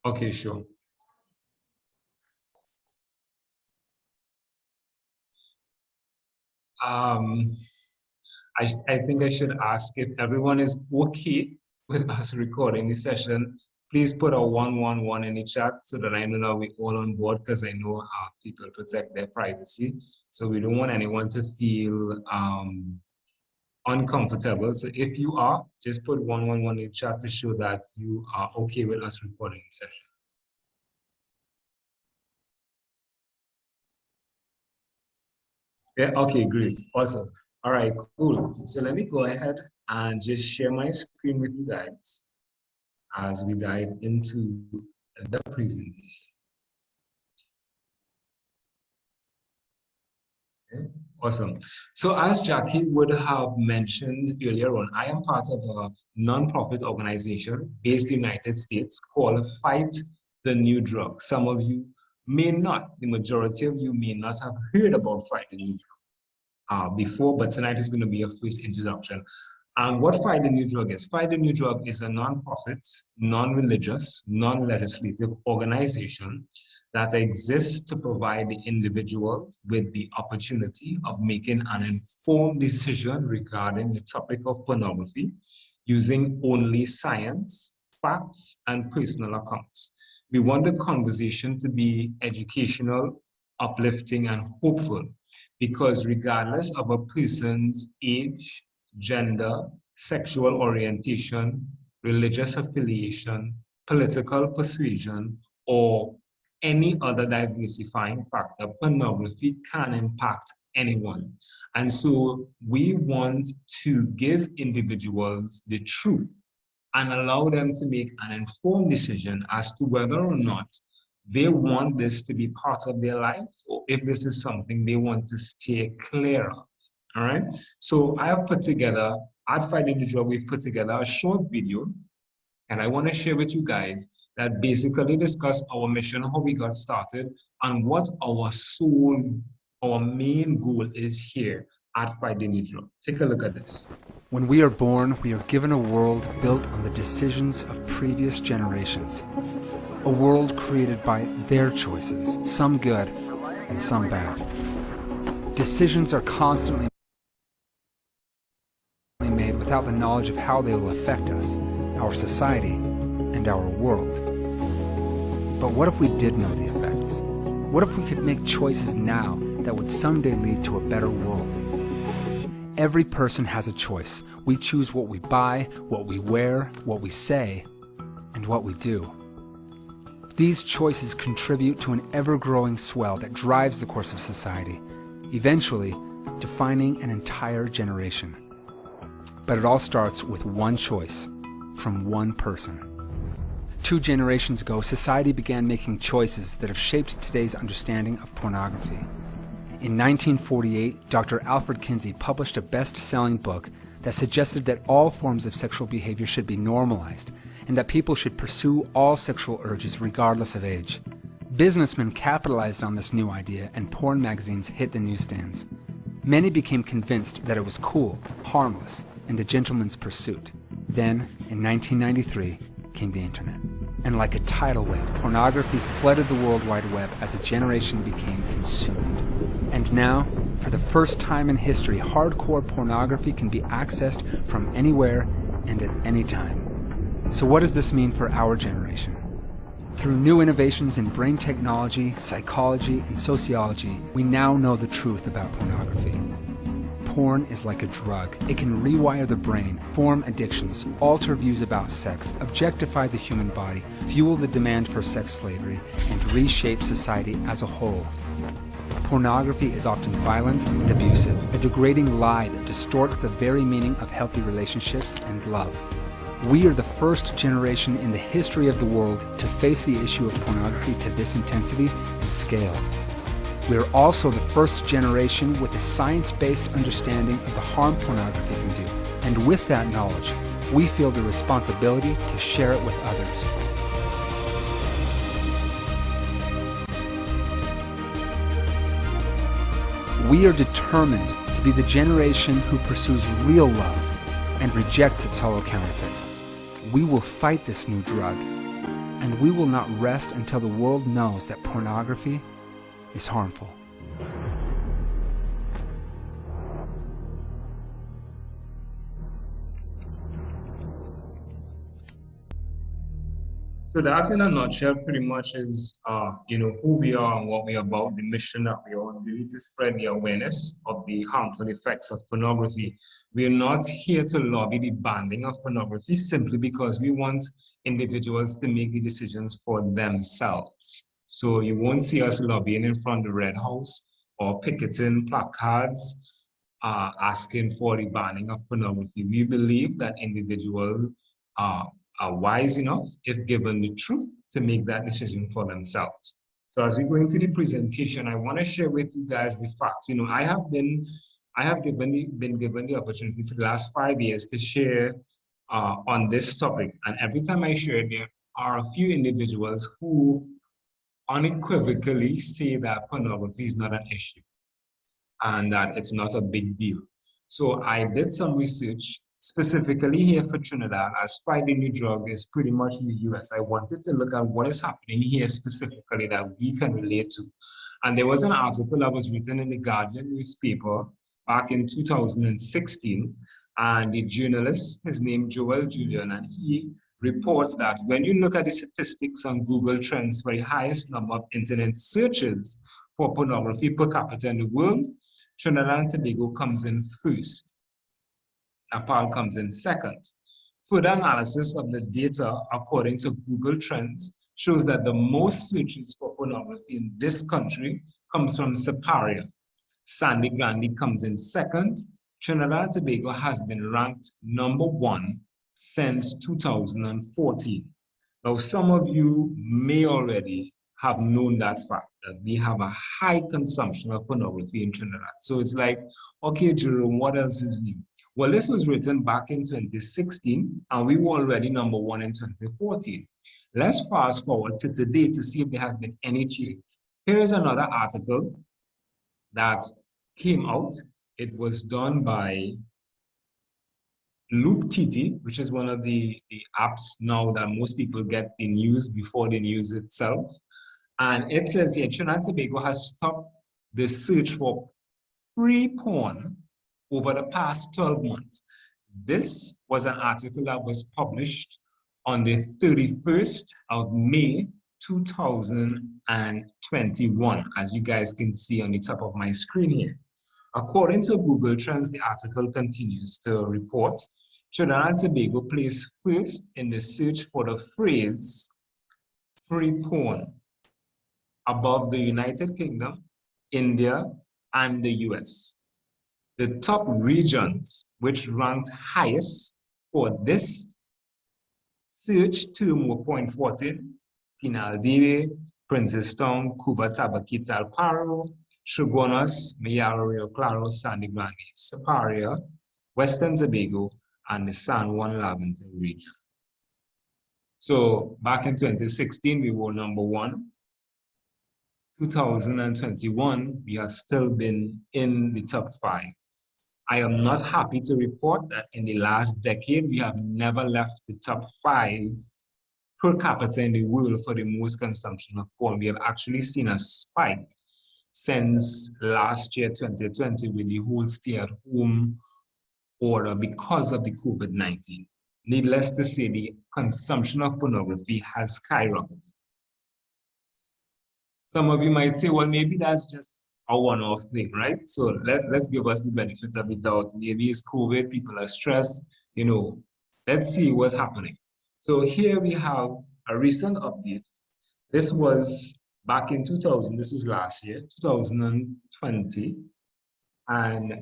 Okay, sure. Um, I think I should ask if everyone is okay with us recording the session. Please put a 111 in the chat so that I know that we're all on board because I know people protect their privacy. So we don't want anyone to feel uncomfortable. So if you are, just put 111 in the chat to show that you are okay with us recording the session. Yeah, okay, great. Awesome. All right, cool. So let me go ahead and just share my screen with you guys as we dive into the presentation. Okay, awesome. So as Jackie would have mentioned earlier on, I am part of a nonprofit organization based in the United States called Fight the New Drug. Some of you may not, the majority of you may not have heard about Fight the New Drug before, but tonight is going to be a first introduction. And what Fight the New Drug is? Fight the New Drug is a nonprofit, non-religious, non-legislative organization that exists to provide the individual with the opportunity of making an informed decision regarding the topic of pornography using only science, facts, and personal accounts. We want the conversation to be educational, uplifting, and hopeful because regardless of a person's age, gender, sexual orientation, religious affiliation, political persuasion, or any other diversifying factor, pornography can impact anyone. And so we want to give individuals the truth and allow them to make an informed decision as to whether or not they want this to be part of their life or if this is something they want to stay clear of. All right. So I have put together, at Finding the Job, we've put together a short video, and I want to share with you guys that basically discuss our mission, how we got started, and what our main goal is here at Finding the Job. Take a look at this. When we are born, we are given a world built on the decisions of previous generations. A world created by their choices, some good and some bad. Decisions are constantly made without the knowledge of how they will affect us, our society, and our world. But what if we did know the effects? What if we could make choices now that would someday lead to a better world? Every person has a choice. We choose what we buy, what we wear, what we say, and what we do. These choices contribute to an ever-growing swell that drives the course of society, eventually defining an entire generation. But it all starts with one choice from one person. 2 generations ago, society began making choices that have shaped today's understanding of pornography. In 1948, Dr. Alfred Kinsey published a best-selling book that suggested that all forms of sexual behavior should be normalized and that people should pursue all sexual urges regardless of age. Businessmen capitalized on this new idea and porn magazines hit the newsstands. Many became convinced that it was cool, harmless, and a gentleman's pursuit. Then, in 1993, came the internet. And like a tidal wave, pornography flooded the World Wide Web as a generation became consumed. And now, for the first time in history, hardcore pornography can be accessed from anywhere and at any time. So what does this mean for our generation? Through new innovations in brain technology, psychology, and sociology, we now know the truth about pornography. Porn is like a drug. It can rewire the brain, form addictions, alter views about sex, objectify the human body, fuel the demand for sex slavery, and reshape society as a whole. Pornography is often violent and abusive, a degrading lie that distorts the very meaning of healthy relationships and love. We are the first generation in the history of the world to face the issue of pornography to this intensity and scale. We are also the first generation with a science-based understanding of the harm pornography can do. And with that knowledge, we feel the responsibility to share it with others. We are determined to be the generation who pursues real love and rejects its hollow counterfeit. We will fight this new drug, and we will not rest until the world knows that pornography is harmful. So that, in a nutshell, pretty much is, who we are and what we are about, the mission that we are on, really to spread the awareness of the harmful effects of pornography. We are not here to lobby the banning of pornography simply because we want individuals to make the decisions for themselves. So you won't see us lobbying in front of the Red House or picketing placards asking for the banning of pornography. We believe that individuals are wise enough, if given the truth, to make that decision for themselves. So as we go into the presentation, I want to share with you guys the facts. I have been given the opportunity for the last 5 years to share on this topic. And every time I share, there are a few individuals who unequivocally say that pornography is not an issue and that it's not a big deal. So I did some research specifically here for Trinidad, as finding new drug is pretty much in the US. I wanted to look at what is happening here specifically that we can relate to. And there was an article that was written in the Guardian newspaper back in 2016. And the journalist, his name Joel Julian, and he reports that when you look at the statistics on Google Trends for the highest number of internet searches for pornography per capita in the world, Trinidad and Tobago comes in first. Nepal comes in second. Further analysis of the data according to Google Trends shows that the most searches for pornography in this country comes from Siparia. Sandy Grande comes in second. Trinidad and Tobago has been ranked number 1 since 2014. Now, some of you may already have known that fact, that we have a high consumption of pornography in Trinidad. So it's like, okay, Jerome, what else is new? Well, this was written back in 2016, and we were already number 1 in 2014. Let's fast forward to today to see if there has been any change. Here is another article that came out. It was done by Loop TT, which is one of the apps now that most people get the news before the news itself. And it says here, Trinidad and Tobago has stopped the search for free porn over the past 12 months. This was an article that was published on the 31st of May, 2021, as you guys can see on the top of my screen here. According to Google Trends, the article continues to report, Trinidad and Tobago placed first in the search for the phrase free porn, above the United Kingdom, India, and the US. The top regions which ranked highest for this search term were Point Fortin, Pinal-Debe, Princestown, Cuba, Tabaquita, Paro, Shogunas, Mayaro, Rio Claro, Sandy Grande, Siparia, Western Tobago, and the San Juan Laventille region. So back in 2016, we were number 1. 2021, we have still been in the top 5. I am not happy to report that in the last decade, we have never left the top 5 per capita in the world for the most consumption of porn. We have actually seen a spike since last year, 2020, with the whole stay-at-home order because of the COVID-19. Needless to say, the consumption of pornography has skyrocketed. Some of you might say, well, maybe that's just a one-off thing, right? So let's give us the benefits of the doubt. Maybe it's COVID, people are stressed, let's see what's happening. So here we have a recent update. This was back in 2000, this was last year, 2020, and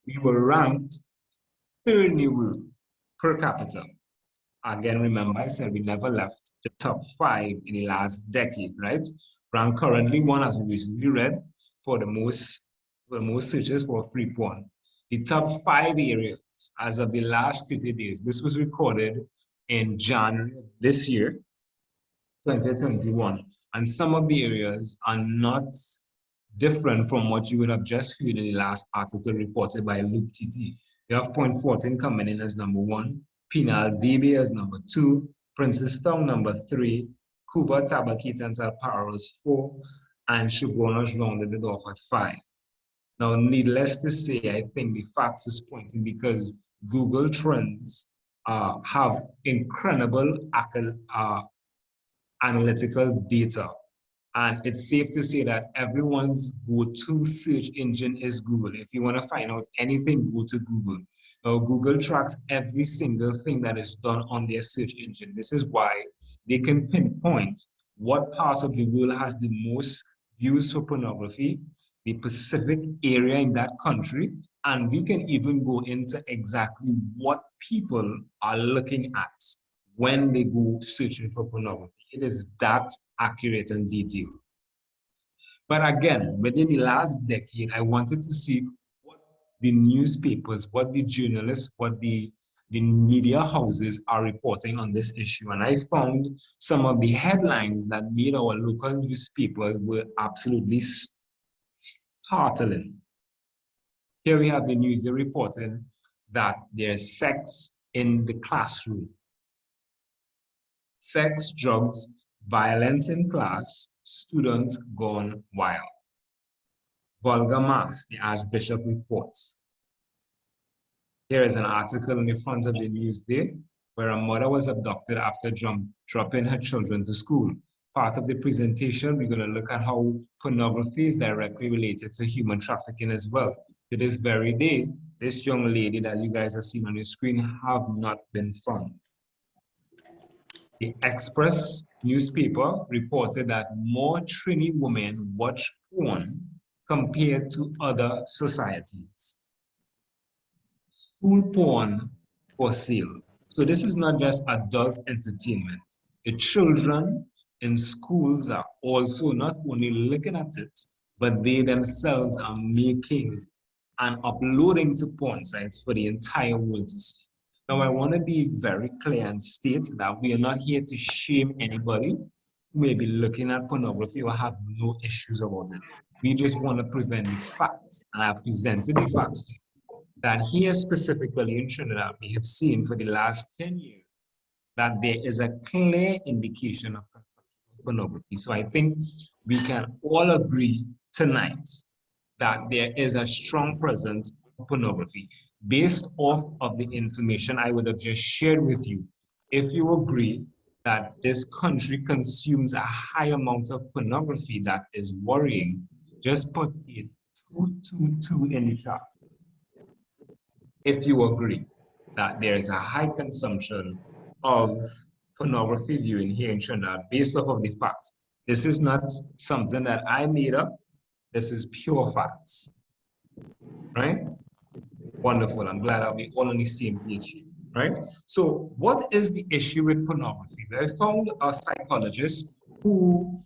we were ranked 3rd in the world per capita. Again, remember I said we never left the top 5 in the last decade, right? Ranked currently 1, as we recently read, for the most searches for free porn. The top 5 areas as of the last 30 days, this was recorded in January this year, 2021. And some of the areas are not different from what you would have just heard in the last article reported by Luke TT. You have Point Fortin coming in as number 1, Pinal-Debe as number 2, Princestown number 3, Cuba, Tabakit, and Salparos 4, and Shogunas rounded it off at 5. Now, needless to say, I think the facts is pointing because Google Trends have incredible analytical data. And it's safe to say that everyone's go-to search engine is Google. If you want to find out anything, go to Google. Now, Google tracks every single thing that is done on their search engine. This is why they can pinpoint what parts of the world has the most views for pornography, the Pacific area in that country, and we can even go into exactly what people are looking at when they go searching for pornography. It is that accurate and detailed. But again, within the last decade, I wanted to see what the newspapers, what the journalists, what the media houses are reporting on this issue. And I found some of the headlines that made our local newspapers were absolutely startling. Here we have the news, they're reporting that there's sex in the classroom. Sex, drugs, violence in class, students gone wild. Vulgar mass, the Archbishop reports. Here is an article in the front of the Newsday where a mother was abducted after dropping her children to school. Part of the presentation, we're going to look at how pornography is directly related to human trafficking as well. To this very day, this young lady that you guys are seeing on your screen have not been found. The Express newspaper reported that more Trini women watch porn compared to other societies. School porn for sale. So this is not just adult entertainment. The children in schools are also not only looking at it, but they themselves are making and uploading to porn sites for the entire world to see. Now, I want to be very clear and state that we are not here to shame anybody who may be looking at pornography or have no issues about it. We just want to present the facts, and I have presented the facts to you. That here specifically in Trinidad, we have seen for the last 10 years that there is a clear indication of consumption of pornography. So I think we can all agree tonight that there is a strong presence of pornography. Based off of the information I would have just shared with you, if you agree that this country consumes a high amount of pornography that is worrying, just put it 222 in the chat. If you agree that there is a high consumption of pornography viewing here in Trinidad based off of the facts. This is not something that I made up. This is pure facts, right? Wonderful. I'm glad that we're all on the same page, right? So what is the issue with pornography? I found a psychologist who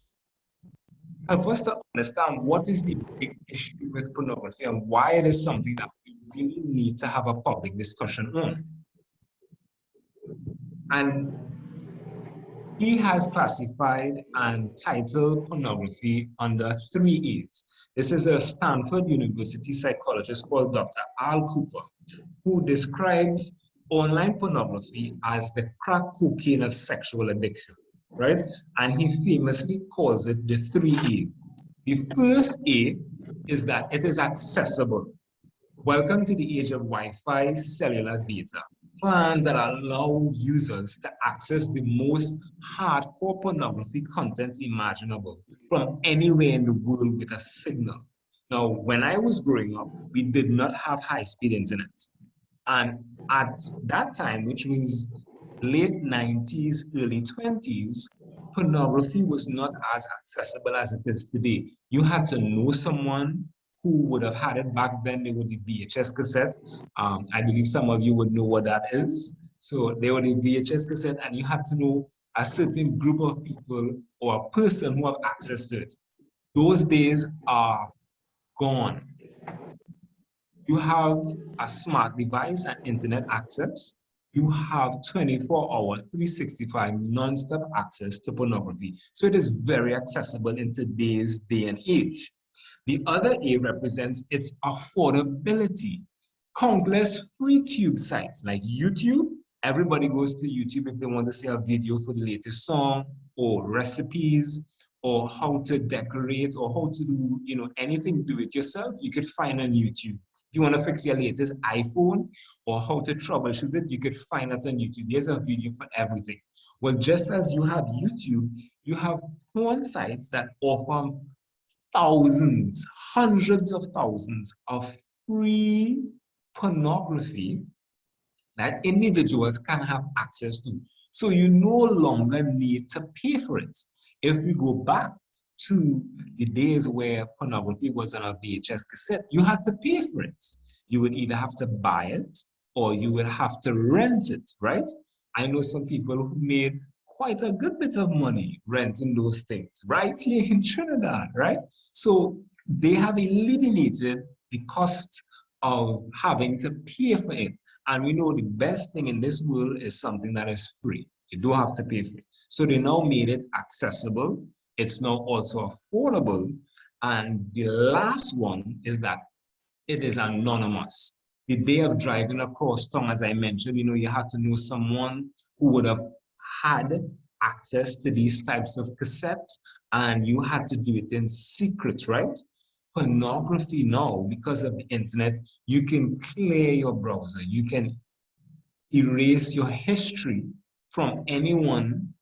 helped us to understand what is the big issue with pornography and why it is something that we really need to have a public discussion on. And he has classified and titled pornography under 3 A's. This is a Stanford University psychologist called Dr. Al Cooper, who describes online pornography as the crack cocaine of sexual addiction, right? And he famously calls it the 3 A's. The first A is that it is accessible. Welcome to the age of Wi-Fi cellular data. Plans that allow users to access the most hardcore pornography content imaginable from anywhere in the world with a signal. Now, when I was growing up, we did not have high-speed internet. And at that time, which was late 90s, early 20s, pornography was not as accessible as it is today. You had to know someone who would have had it back then. They were the VHS cassette. I believe some of you would know what that is. So they were the VHS cassette, and you had to know a certain group of people or a person who have access to it. Those days are gone. You have a smart device and internet access. You have 24-hour, 365 non-stop access to pornography. So it is very accessible in today's day and age. The other A represents its affordability. Countless free tube sites like YouTube Everybody goes to YouTube if they want to see a video for the latest song or recipes or how to decorate or how to do, anything do it yourself. You could find on YouTube. If you want to fix your latest iPhone or how to troubleshoot it, you could find it on YouTube. There's a video for everything. Well, just as you have YouTube, you have porn sites that offer thousands, hundreds of thousands of free pornography that individuals can have access to. So you no longer need to pay for it. If we go back to the days where pornography was on a VHS cassette, you had to pay for it. You would either have to buy it or you would have to rent it, right? I know some people who made quite a good bit of money renting those things right here in Trinidad, right? So they have eliminated the cost of having to pay for it. And we know the best thing in this world is something that is free. You don't have to pay for it. So they now made it accessible. It's now also affordable. And the last one is that it is anonymous. The day of driving across town, as I mentioned, you had to know someone who would have had access to these types of cassettes, and you had to do it in secret, right? Pornography now, because of the internet, you can clear your browser. You can erase your history from anyone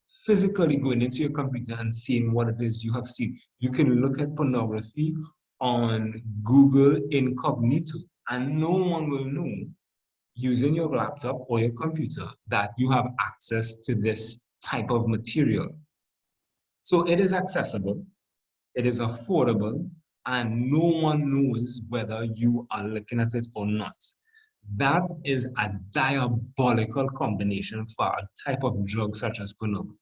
physically going into your computer and seeing what it is you have seen. You can look at pornography on Google Incognito, and no one will know using your laptop or your computer that you have access to this type of material. So it is accessible, it is affordable, and no one knows whether you are looking at it or not. That is a diabolical combination for a type of drug such as pornography.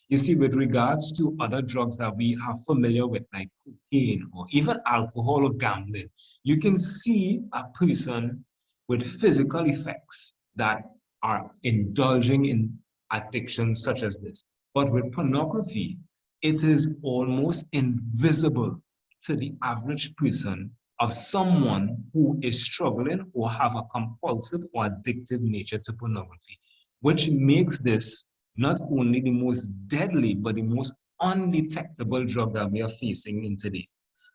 You see, with regards to other drugs that we are familiar with, like cocaine or even alcohol or gambling, you can see a person with physical effects that are indulging in addictions such as this. But with pornography, it is almost invisible to the average person of someone who is struggling or have a compulsive or addictive nature to pornography, which makes this not only the most deadly, but the most undetectable drug that we are facing in today.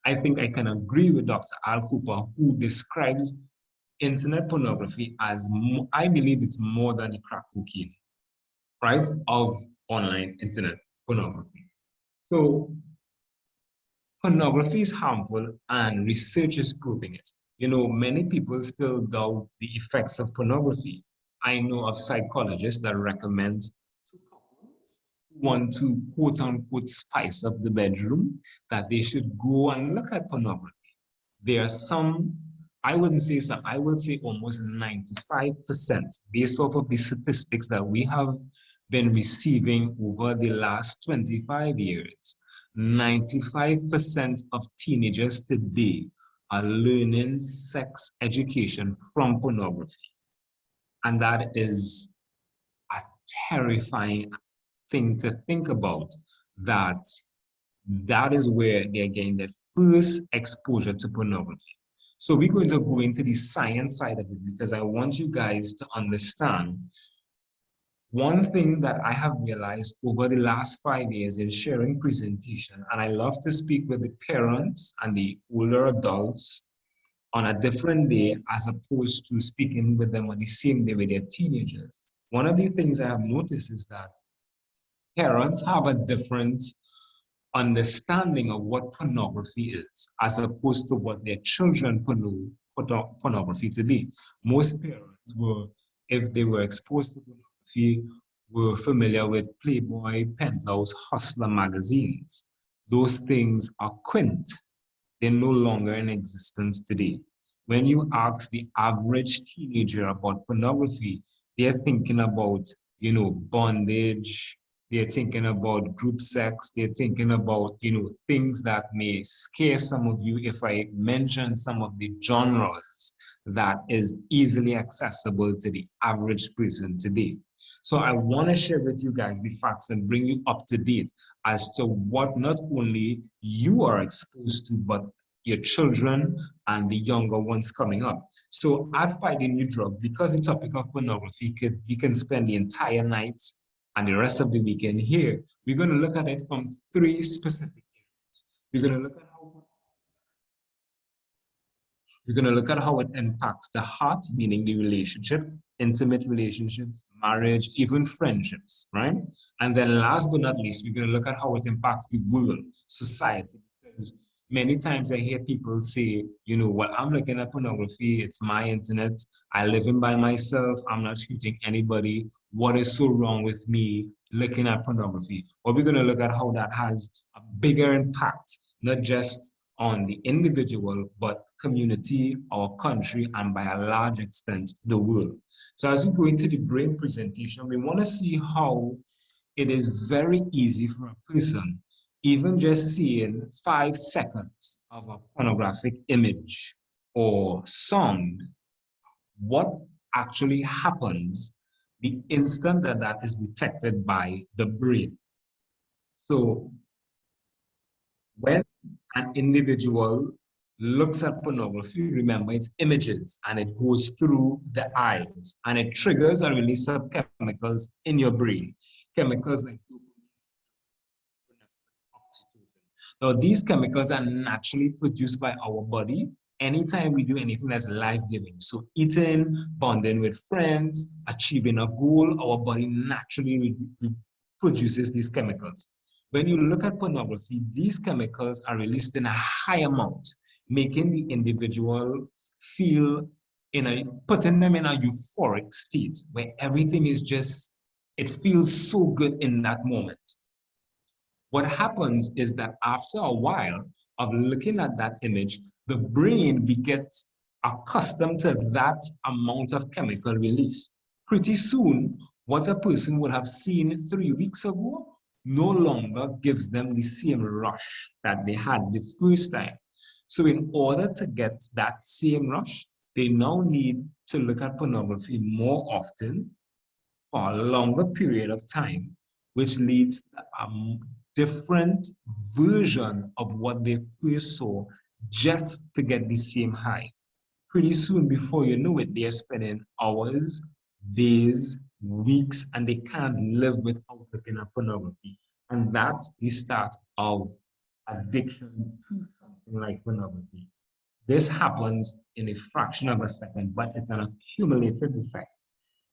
I think I can agree with Dr. Al Cooper, who describes internet pornography as, I believe it's more than the crack cocaine, right, of online internet pornography. So pornography is harmful and research is proving it. Many people still doubt the effects of pornography. I know of psychologists that recommend to couples who want to quote unquote spice up the bedroom that they should go and look at pornography. There are some, I wouldn't say some, I would say almost 95% based off of the statistics that we have been receiving over the last 25 years. 95% of teenagers today are learning sex education from pornography. And that is a terrifying thing to think about, that is where they're getting their first exposure to pornography. So we're going to go into the science side of it because I want you guys to understand one thing that I have realized over the last 5 years in sharing presentation, and I love to speak with the parents and the older adults on a different day as opposed to speaking with them on the same day with their teenagers. One of the things I have noticed is that parents have a different understanding of what pornography is as opposed to what their children pornography to be. Most parents were, if they were exposed to pornography, were familiar with Playboy, Penthouse, Hustler magazines. Those things are quaint. They're no longer in existence today. When you ask the average teenager about pornography, they're thinking about, bondage, they're thinking about group sex, they're thinking about, things that may scare some of you if I mention some of the genres that is easily accessible to the average person today. So I want to share with you guys the facts and bring you up to date as to what not only you are exposed to, but your children and the younger ones coming up. So at Fight the New Drug, because the topic of pornography, you can spend the entire night and the rest of the weekend here. We're going to look at it from three specific areas. We're going to look at how it impacts the heart, meaning the relationship, intimate relationships, marriage, even friendships, right? And then last but not least, we're going to look at how it impacts the world, society. Because many times I hear people say, you know, well, I'm looking at pornography, it's my internet, I live in by myself, I'm not shooting anybody. What is so wrong with me looking at pornography? Well, we're going to look at how that has a bigger impact, not just on the individual, but community, our country, and by a large extent, the world. So as we go into the brain presentation, we want to see how it is very easy for a person, even just seeing 5 seconds of a pornographic image or sound, what actually happens the instant that that is detected by the brain. So when an individual looks at pornography, remember it's images and it goes through the eyes and it triggers a release of chemicals in your brain. Chemicals like oxytocin. Now, these chemicals are naturally produced by our body anytime we do anything that's life-giving. So eating, bonding with friends, achieving a goal, our body naturally produces these chemicals. When you look at pornography, these chemicals are released in a high amount, making the individual feel putting them in a euphoric state where everything is just, it feels so good in that moment. What happens is that after a while of looking at that image, the brain gets accustomed to that amount of chemical release. Pretty soon, what a person would have seen 3 weeks ago no longer gives them the same rush that they had the first time. So in order to get that same rush, they now need to look at pornography more often for a longer period of time, which leads to a different version of what they first saw just to get the same high. Pretty soon, before you know it, they're spending hours, days, weeks, and they can't live without looking at pornography. And that's the start of addiction to something like pornography. This happens in a fraction of a second, but it's an accumulated effect.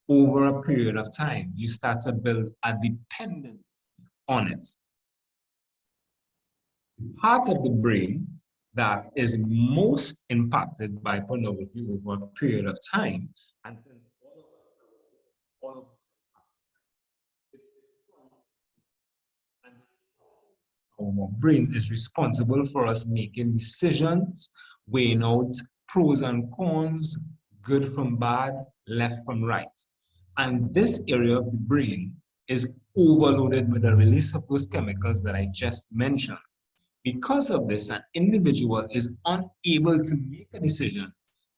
Over a period of time, you start to build a dependence on it. The part of the brain that is most impacted by pornography over a period of time, and all of our brain is responsible for us making decisions, weighing out pros and cons, good from bad, left from right. And this area of the brain is overloaded with the release of those chemicals that I just mentioned. Because of this, an individual is unable to make a decision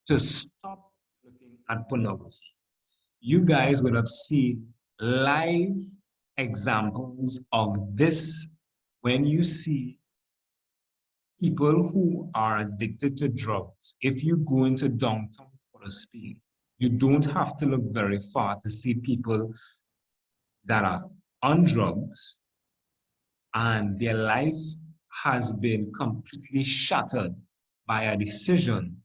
to stop looking at pornography. You guys would have seen live examples of this when you see people who are addicted to drugs. If you go into downtown Portland, you don't have to look very far to see people that are on drugs and their life has been completely shattered by a decision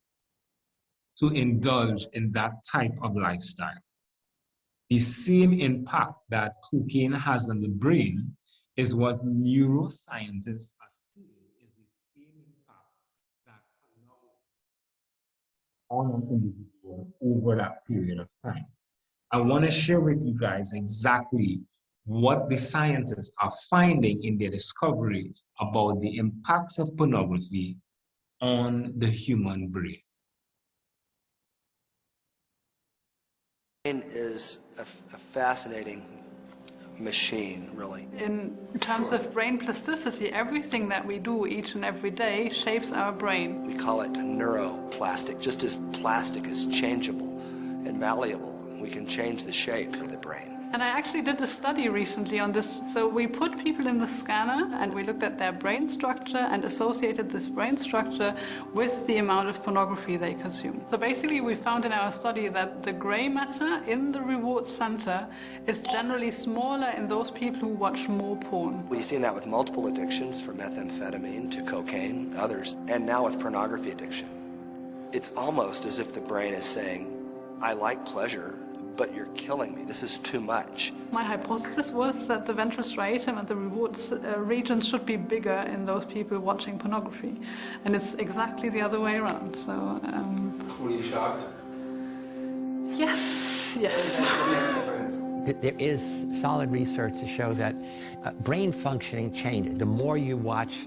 to indulge in that type of lifestyle. The same impact that cocaine has on the brain is what neuroscientists are saying is the same impact that on an individual over that period of time. I want to share with you guys exactly what the scientists are finding in their discovery about the impacts of pornography on the human brain. Brain is a fascinating machine, really. In terms of brain plasticity, everything that we do each and every day shapes our brain. We call it neuroplastic, just as plastic is changeable and malleable. We can change the shape of the brain. And I actually did a study recently on this. So we put people in the scanner and we looked at their brain structure and associated this brain structure with the amount of pornography they consume. So basically we found in our study that the gray matter in the reward center is generally smaller in those people who watch more porn. We've seen that with multiple addictions, from methamphetamine to cocaine, others, and now with pornography addiction. It's almost as if the brain is saying, I like pleasure, but you're killing me. This is too much. My hypothesis was that the ventral striatum and the reward regions should be bigger in those people watching pornography. And it's exactly the other way around. So, Were you shocked? yes. There is solid research to show that brain functioning changes. The more you watch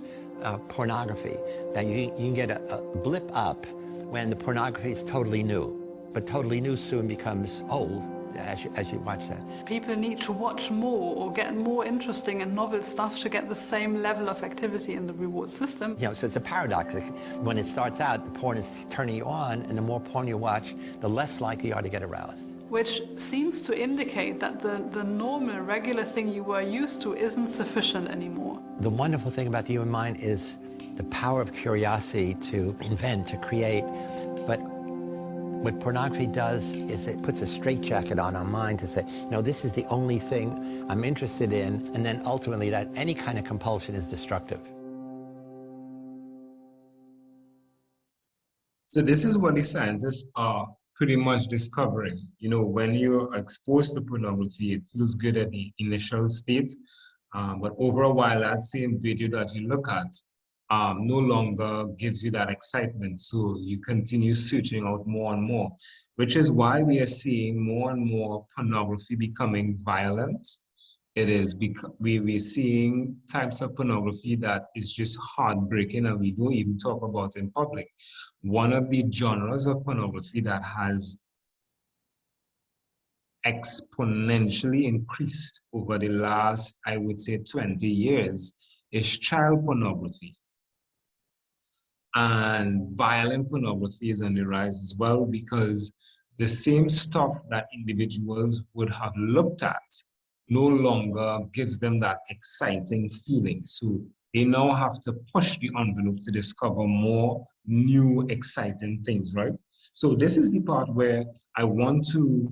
pornography, that you can get a blip up when the pornography is totally new. But totally new soon becomes old as you watch that. People need to watch more or get more interesting and novel stuff to get the same level of activity in the reward system. You know, so it's a paradox. When it starts out, the porn is turning you on, and the more porn you watch, the less likely you are to get aroused. Which seems to indicate that the normal, regular thing you were used to isn't sufficient anymore. The wonderful thing about the human mind is the power of curiosity to invent, to create. But what pornography does is it puts a straitjacket on our mind to say, no, this is the only thing I'm interested in, and then ultimately that any kind of compulsion is destructive. So this is what the scientists are pretty much discovering. You know, when you're exposed to pornography, it feels good at the initial state, but over a while, that same video that you look at no longer gives you that excitement. So you continue searching out more and more, which is why we are seeing more and more pornography becoming violent. It is we're seeing types of pornography that is just heartbreaking and we don't even talk about in public. One of the genres of pornography that has exponentially increased over the last, I would say, 20 years is child pornography. And violent pornography is on the rise as well, because the same stuff that individuals would have looked at no longer gives them that exciting feeling. So they now have to push the envelope to discover more new, exciting things, right? So this is the part where I want to,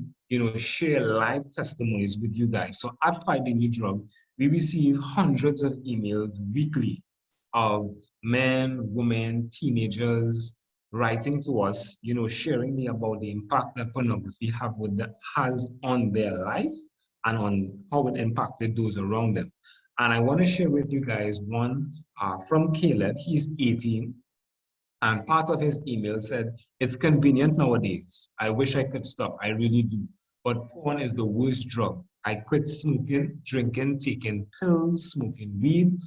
share live testimonies with you guys. So at Fight the New Drug, we receive hundreds of emails weekly of men, women, teenagers writing to us, sharing about the impact that pornography has on their life and on how it impacted those around them. And I want to share with you guys one from Caleb. He's 18, and part of his email said, "It's convenient nowadays. I wish I could stop. I really do. But porn is the worst drug. I quit smoking, drinking, taking pills, smoking weed,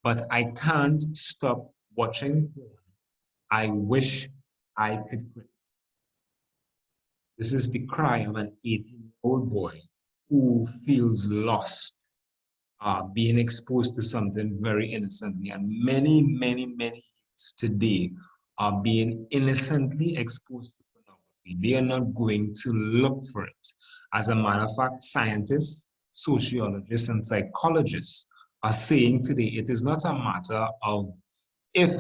but I can't stop watching porn. I wish I could quit." This is the cry of an 18-year-old boy who feels lost, being exposed to something very innocently. And many, many, many youths today are being innocently exposed to pornography. They are not going to look for it. As a matter of fact, scientists, sociologists, and psychologists are saying today it is not a matter of if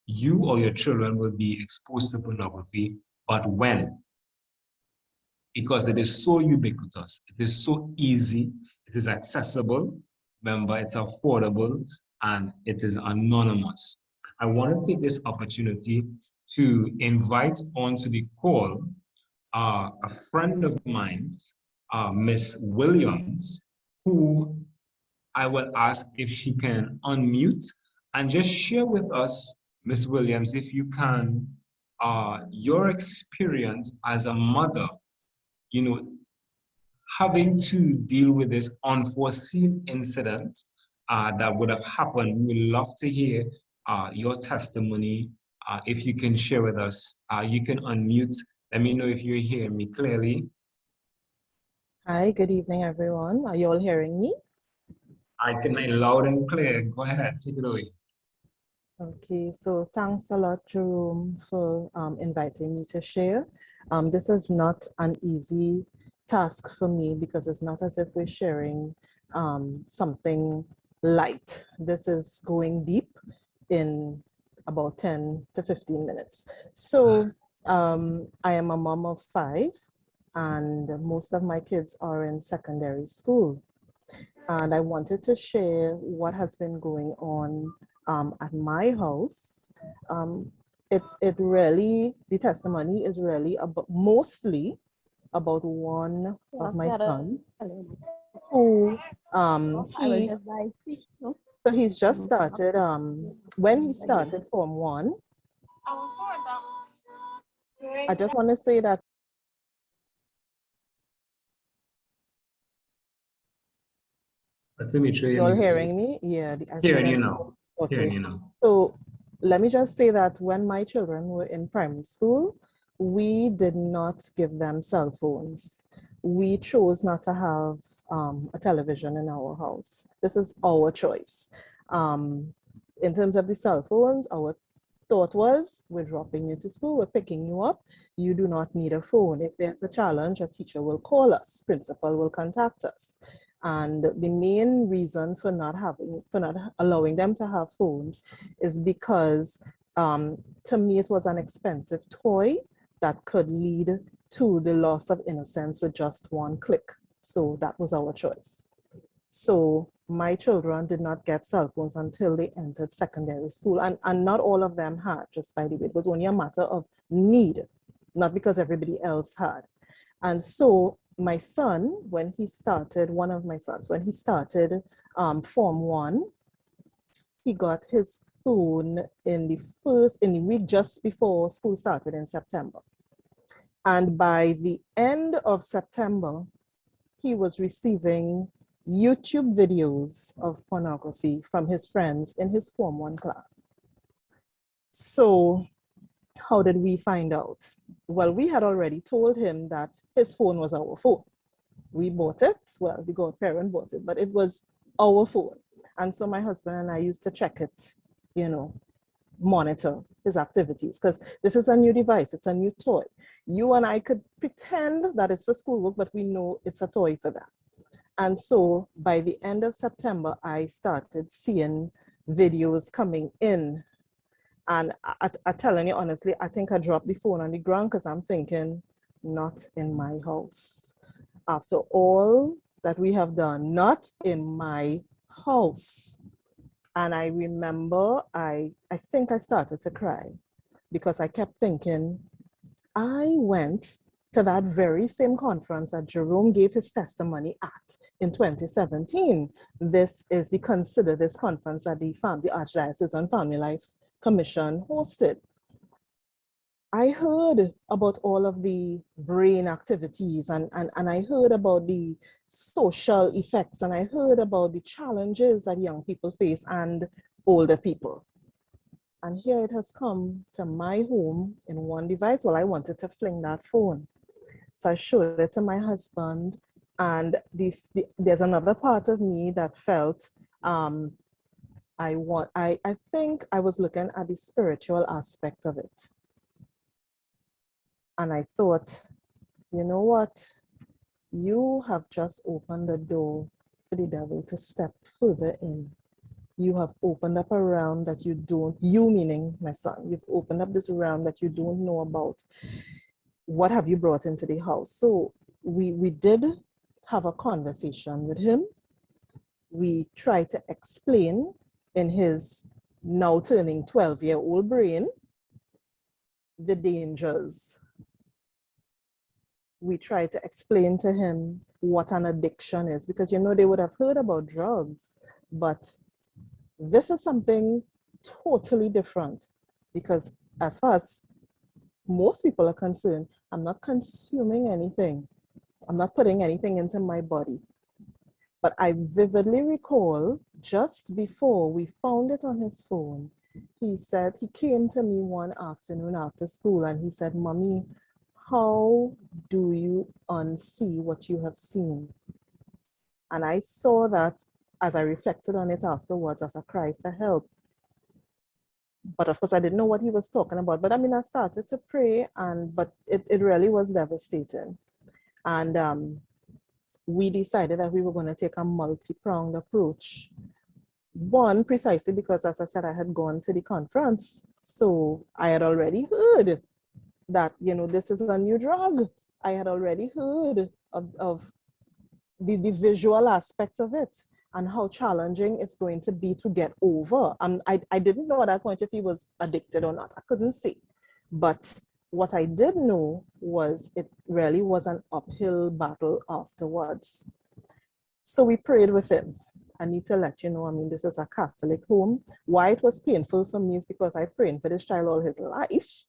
you or your children will be exposed to pornography, but when. Because it is so ubiquitous, it is so easy, it is accessible, remember, it's affordable, and it is anonymous. I want to take this opportunity to invite onto the call a friend of mine, Miss Williams, who I will ask if she can unmute and just share with us, Miss Williams, if you can, your experience as a mother, having to deal with this unforeseen incident that would have happened. We would love to hear your testimony. If you can share with us, you can unmute. Let me know if you're hearing me clearly. Hi, good evening, everyone. Are you all hearing me? I can hear loud and clear. Go ahead, take it away. Okay, so thanks a lot, Jerome, for inviting me to share. This is not an easy task for me because it's not as if we're sharing something light. This is going deep in about 10 to 15 minutes. So I am a mom of 5, and most of my kids are in secondary school. And I wanted to share what has been going on at my house. It really, the testimony is really about, mostly about one of my sons who so he's just started when he started Form 1. I just want to say that you're hearing me? Yeah, Hearing you now. Okay. Hearing you now. So let me just say that when my children were in primary school, we did not give them cell phones. We chose not to have a television in our house. This is our choice. In terms of the cell phones, our thought was, we're dropping you to school, we're picking you up. You do not need a phone. If there's a challenge, a teacher will call us, principal will contact us. And the main reason for not allowing them to have phones is because to me it was an expensive toy that could lead to the loss of innocence with just one click. So that was our choice. So my children did not get cell phones until they entered secondary school. And not all of them had, just by the way. It was only a matter of need, not because everybody else had. And so my son, when he started, one of my sons, when he started Form 1, he got his phone in the week just before school started in September. And by the end of September, he was receiving YouTube videos of pornography from his friends in his Form 1 class. So how did we find out? Well, we had already told him that his phone was our phone. We bought it, well, the godparent bought it, but it was our phone. And so my husband and I used to check it, monitor his activities, because this is a new device, it's a new toy. You and I could pretend that it's for schoolwork, but we know it's a toy for them. And so by the end of September, I started seeing videos coming in. And I'm telling you honestly, I think I dropped the phone on the ground because I'm thinking, not in my house. After all that we have done, not in my house. And I remember, I think I started to cry because I kept thinking, I went to that very same conference that Jerome gave his testimony at in 2017. This is this conference that the Archdiocese on Family Life Commission hosted. I heard about all of the brain activities and I heard about the social effects, and I heard about the challenges that young people face and older people. And here it has come to my home in one device. Well, I wanted to fling that phone. So I showed it to my husband, and there's another part of me that felt, I think I was looking at the spiritual aspect of it. And I thought, you know what? You have just opened the door for the devil to step further in. You have opened up a realm that you meaning my son, you've opened up this realm that you don't know about. What have you brought into the house? So we did have a conversation with him. We tried to explain in his now turning 12-year-old brain the dangers. We tried to explain to him what an addiction is, because they would have heard about drugs, but this is something totally different, because as far as most people are concerned, I'm not consuming anything. I'm not putting anything into my body. But I vividly recall just before we found it on his phone, he said, he came to me one afternoon after school and he said, "Mommy, how do you unsee what you have seen?" And I saw that as I reflected on it afterwards as a cry for help. But of course, I didn't know what he was talking about. But I started to pray, but it really was devastating. And we decided that we were going to take a multi-pronged approach. One, precisely because, as I said, I had gone to the conference. So I had already heard that, this is a new drug. I had already heard of the visual aspect of it and how challenging it's going to be to get over. I didn't know at that point if he was addicted or not. I couldn't see. But what I did know was it really was an uphill battle afterwards. So we prayed with him. I need to let you know, this is a Catholic home. Why it was painful for me is because I prayed for this child all his life.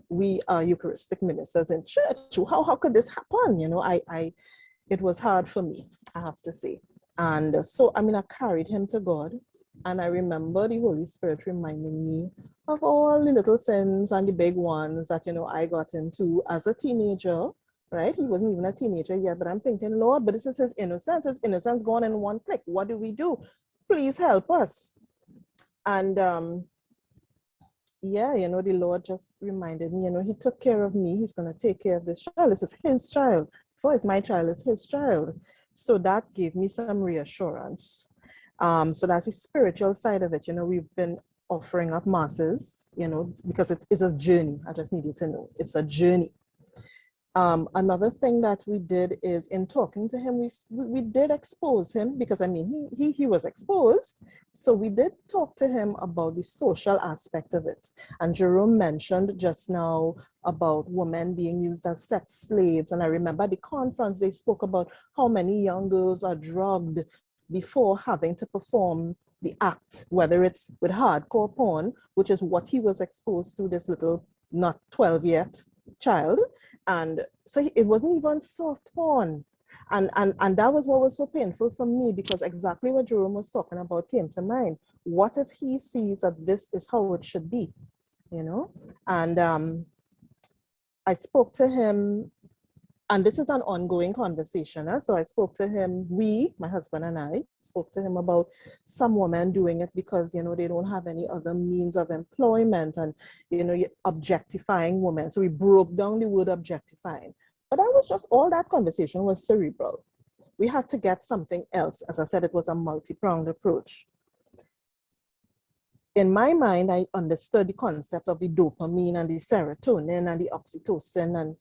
We are Eucharistic ministers in church. How could this happen? It was hard for me, I have to say. And so, I carried him to God. And I remember the Holy Spirit reminding me of all the little sins and the big ones that, I got into as a teenager, right? He wasn't even a teenager yet, but I'm thinking, Lord, but this is his innocence gone in one click. What do we do? Please help us. And the Lord just reminded me, he took care of me. He's going to take care of this child. This is his child. Before it's my child, it's his child. So that gave me some reassurance. So that's the spiritual side of it. We've been offering up masses, because it is a journey. I just need you to know it's a journey. Another thing that we did is in talking to him, we did expose him because he was exposed. So we did talk to him about the social aspect of it. And Jerome mentioned just now about women being used as sex slaves. And I remember at the conference, they spoke about how many young girls are drugged before having to perform the act, whether it's with hardcore porn, which is what he was exposed to, this little not 12 yet child. And so it wasn't even soft porn. And that was what was so painful for me, because exactly what Jerome was talking about came to mind. What if he sees that this is how it should be, And I spoke to him, and this is an ongoing conversation. So I spoke to him, my husband and I, spoke to him about some women doing it because, they don't have any other means of employment and, objectifying women. So we broke down the word objectifying. But that was just, all that conversation was cerebral. We had to get something else. As I said, it was a multi-pronged approach. In my mind, I understood the concept of the dopamine and the serotonin and the oxytocin, and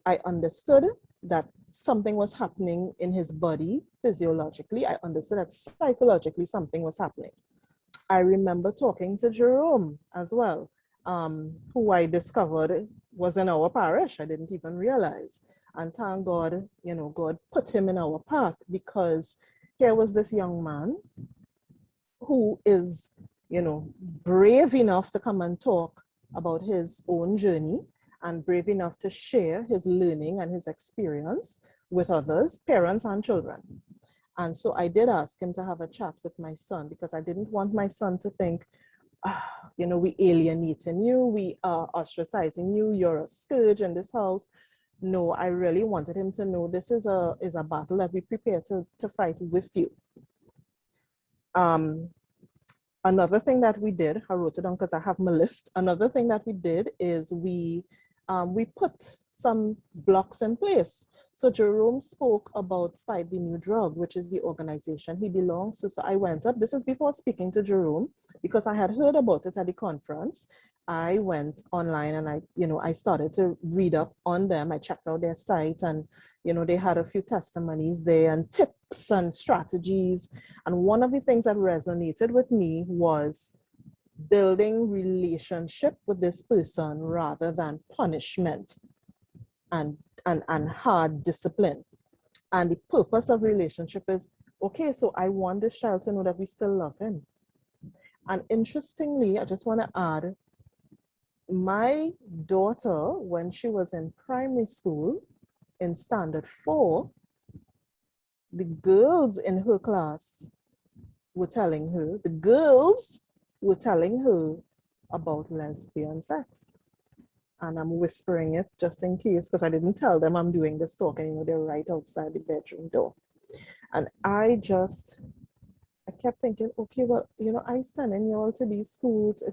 I understood that something was happening in his body physiologically. I understood that psychologically something was happening. I remember talking to Jerome as well, who I discovered was in our parish. I didn't even realize. And thank God, God put him in our path, because here was this young man who is, brave enough to come and talk about his own journey, and brave enough to share his learning and his experience with others, parents and children. And so I did ask him to have a chat with my son, because I didn't want my son to think, we alienating you, we are ostracizing you, you're a scourge in this house. No, I really wanted him to know this is a battle that we prepare to fight with you. Another thing that we did, I wrote it down because I have my list. Another thing that we did is we put some blocks in place. So Jerome spoke about Fight the New Drug, which is the organization he belongs to. So I went up, this is before speaking to Jerome, because I had heard about it at the conference. I went online and I started to read up on them. I checked out their site, and they had a few testimonies there and tips and strategies. And one of the things that resonated with me was building relationship with this person rather than punishment and hard discipline. And the purpose of relationship is, okay, so I want this child to know that we still love him. And interestingly, I just want to add, my daughter, when she was in primary school, in standard 4, the girls in her class were telling her, about lesbian sex. And I'm whispering it just in case, because I didn't tell them I'm doing this talk, and they're right outside the bedroom door. And I kept thinking, okay, well, I sending you all to these schools.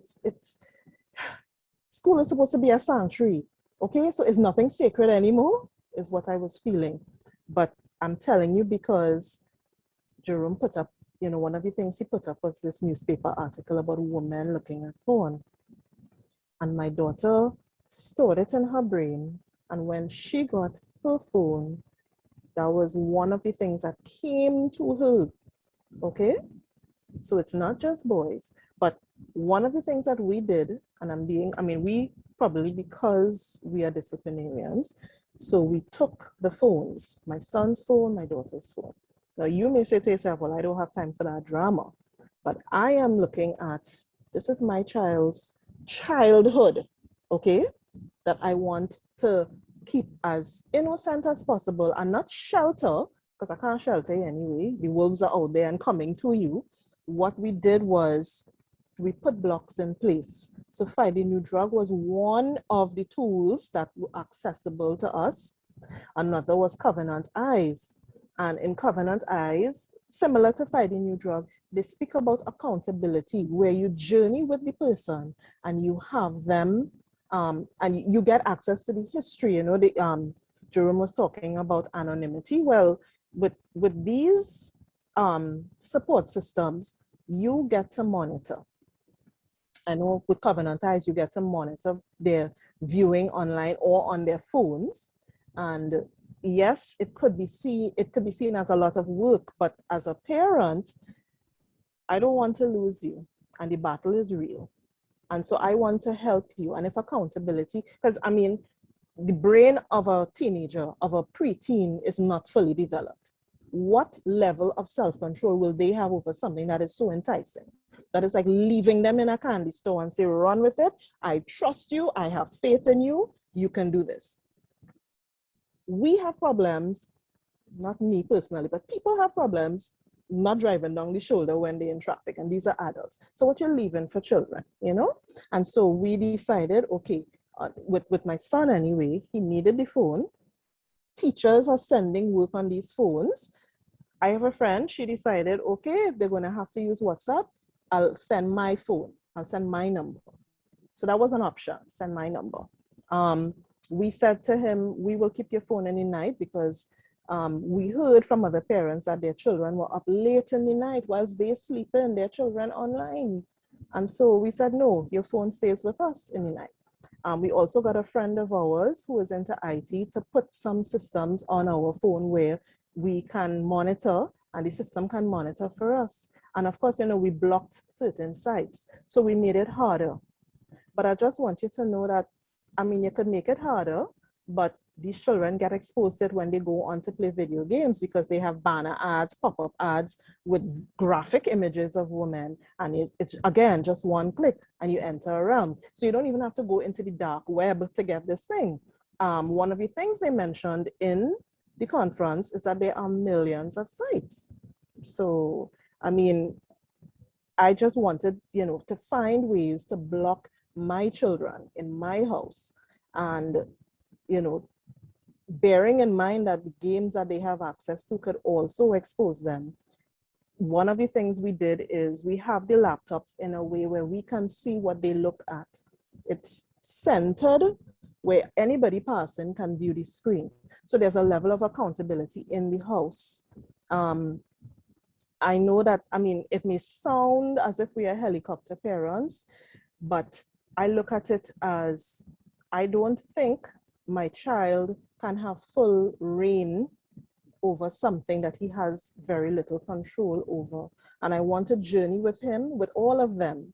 School is supposed to be a sanctuary, okay? So it's nothing sacred anymore, is what I was feeling. But I'm telling you because Jerome put up, one of the things he put up was this newspaper article about women looking at porn. And my daughter stored it in her brain. And when she got her phone, that was one of the things that came to her. Okay? So it's not just boys. But one of the things that we did, and we probably, because we are disciplinarians, so we took the phones, my son's phone, my daughter's phone. Now you may say to yourself, well, I don't have time for that drama. But I am looking at, this is my child's childhood, okay? That I want to keep as innocent as possible and not shelter, because I can't shelter you anyway. The wolves are out there and coming to you. What we did was we put blocks in place. So finding new drug was one of the tools that were accessible to us. Another was Covenant Eyes. And in Covenant Eyes, similar to finding new drug, they speak about accountability, where you journey with the person and you have them, and you get access to the history. Jerome was talking about anonymity. Well, with these support systems, you get to monitor. I know with Covenant Eyes, you get to monitor their viewing online or on their phones. And yes, it could be seen as a lot of work, but as a parent, I don't want to lose you. And the battle is real. And so I want to help you. And if accountability, because the brain of a teenager, of a preteen, is not fully developed. What level of self-control will they have over something that is so enticing? That is like leaving them in a candy store and say, run with it. I trust you. I have faith in you. You can do this. We have problems, not me personally, but people have problems not driving down the shoulder when they're in traffic, and these are adults. So what you're leaving for children, And so we decided, okay, with my son anyway, he needed the phone. Teachers are sending work on these phones. I have a friend, she decided, okay, if they're going to have to use WhatsApp, I'll send my phone. I'll send my number. So that was an option, send my number. We said to him, we will keep your phone in the night because we heard from other parents that their children were up late in the night whilst they're sleeping, their children online. And so we said, no, your phone stays with us in the night. We also got a friend of ours who is into IT to put some systems on our phone where we can monitor and the system can monitor for us. And of course, we blocked certain sites. So we made it harder. But I just want you to know that, you could make it harder, but these children get exposed to it when they go on to play video games because they have banner ads, pop-up ads with graphic images of women. And it's, again, just one click and you enter a realm. So you don't even have to go into the dark web to get this thing. One of the things they mentioned in the conference is that there are millions of sites. So, I just wanted, to find ways to block my children in my house. And, bearing in mind that the games that they have access to could also expose them. One of the things we did is we have the laptops in a way where we can see what they look at. It's centered where anybody passing can view the screen. So there's a level of accountability in the house. I know that, it may sound as if we are helicopter parents, but I look at it as, I don't think my child can have full reign over something that he has very little control over. And I want to journey with him, with all of them,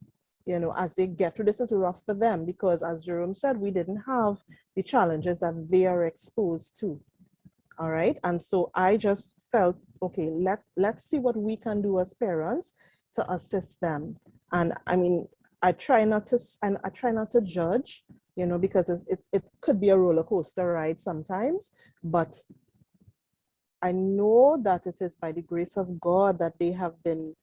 as they get through. This is rough for them because, as Jerome said, we didn't have the challenges that they are exposed to. All right. And so I just felt, okay, let's see what we can do as parents to assist them. And I try not to judge, because it could be a roller coaster ride sometimes, but I know that it is by the grace of God that they have been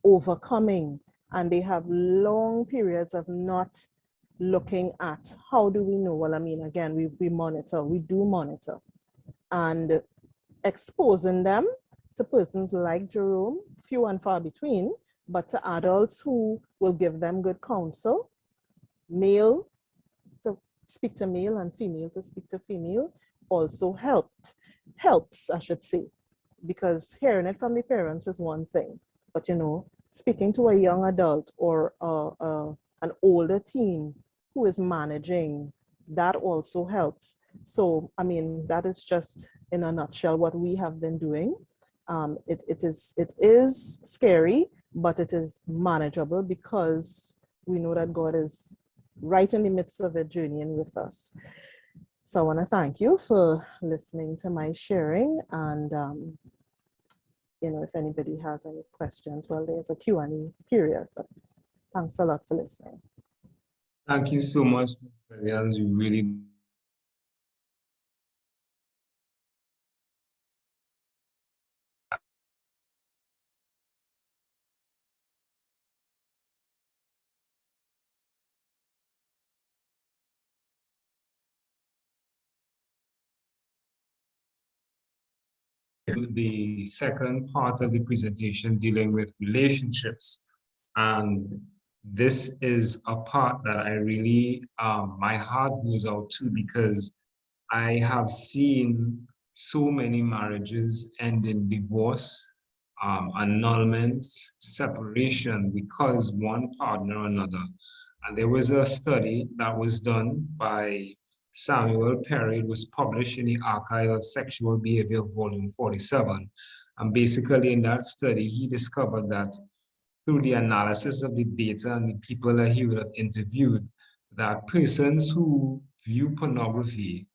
overcoming, and they have long periods of not looking at how do we know. Well, again, we monitor, we do monitor, and exposing them to persons like Jerome, few and far between, but to adults who will give them good counsel, male to speak to male and female to speak to female, also helped. helps, I should say, because hearing it from the parents is one thing, but speaking to a young adult or an older teen who is managing, that also helps. So, I mean, that is just in a nutshell what we have been doing. It is scary, but it is manageable because we know that God is right in the midst of it, journeying with us. So I want to thank you for listening to my sharing. And, if anybody has any questions, well, there's a Q&A period, but thanks a lot for listening. Thank you so much, Ms. Williams. You really the second part of the presentation dealing with relationships. And this is a part that I really, my heart goes out to, because I have seen so many marriages end in divorce, annulments, separation, because one partner or another. And there was a study that was done by Samuel Perry. It was published in the Archive of Sexual Behavior, Volume 47. And basically in that study, he discovered that through the analysis of the data and the people that he would have interviewed, that persons who view pornography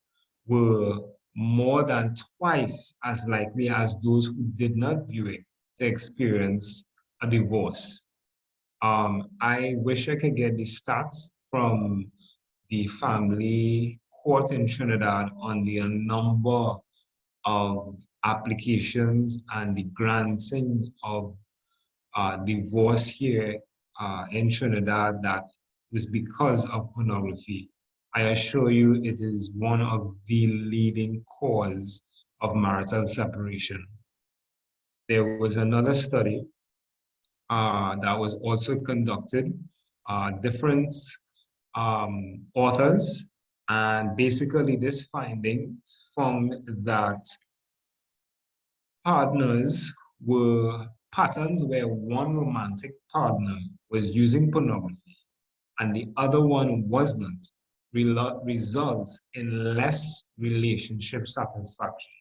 were more than twice as likely as those who did not view it to experience a divorce. I wish I could get the stats from the family court in Trinidad on the number of applications and the granting of divorce here in Trinidad that was because of pornography. I assure you it is one of the leading cause of marital separation. There was another study that was also conducted, different authors, and basically this findings found that patterns where one romantic partner was using pornography and the other one was not, results in less relationship satisfaction.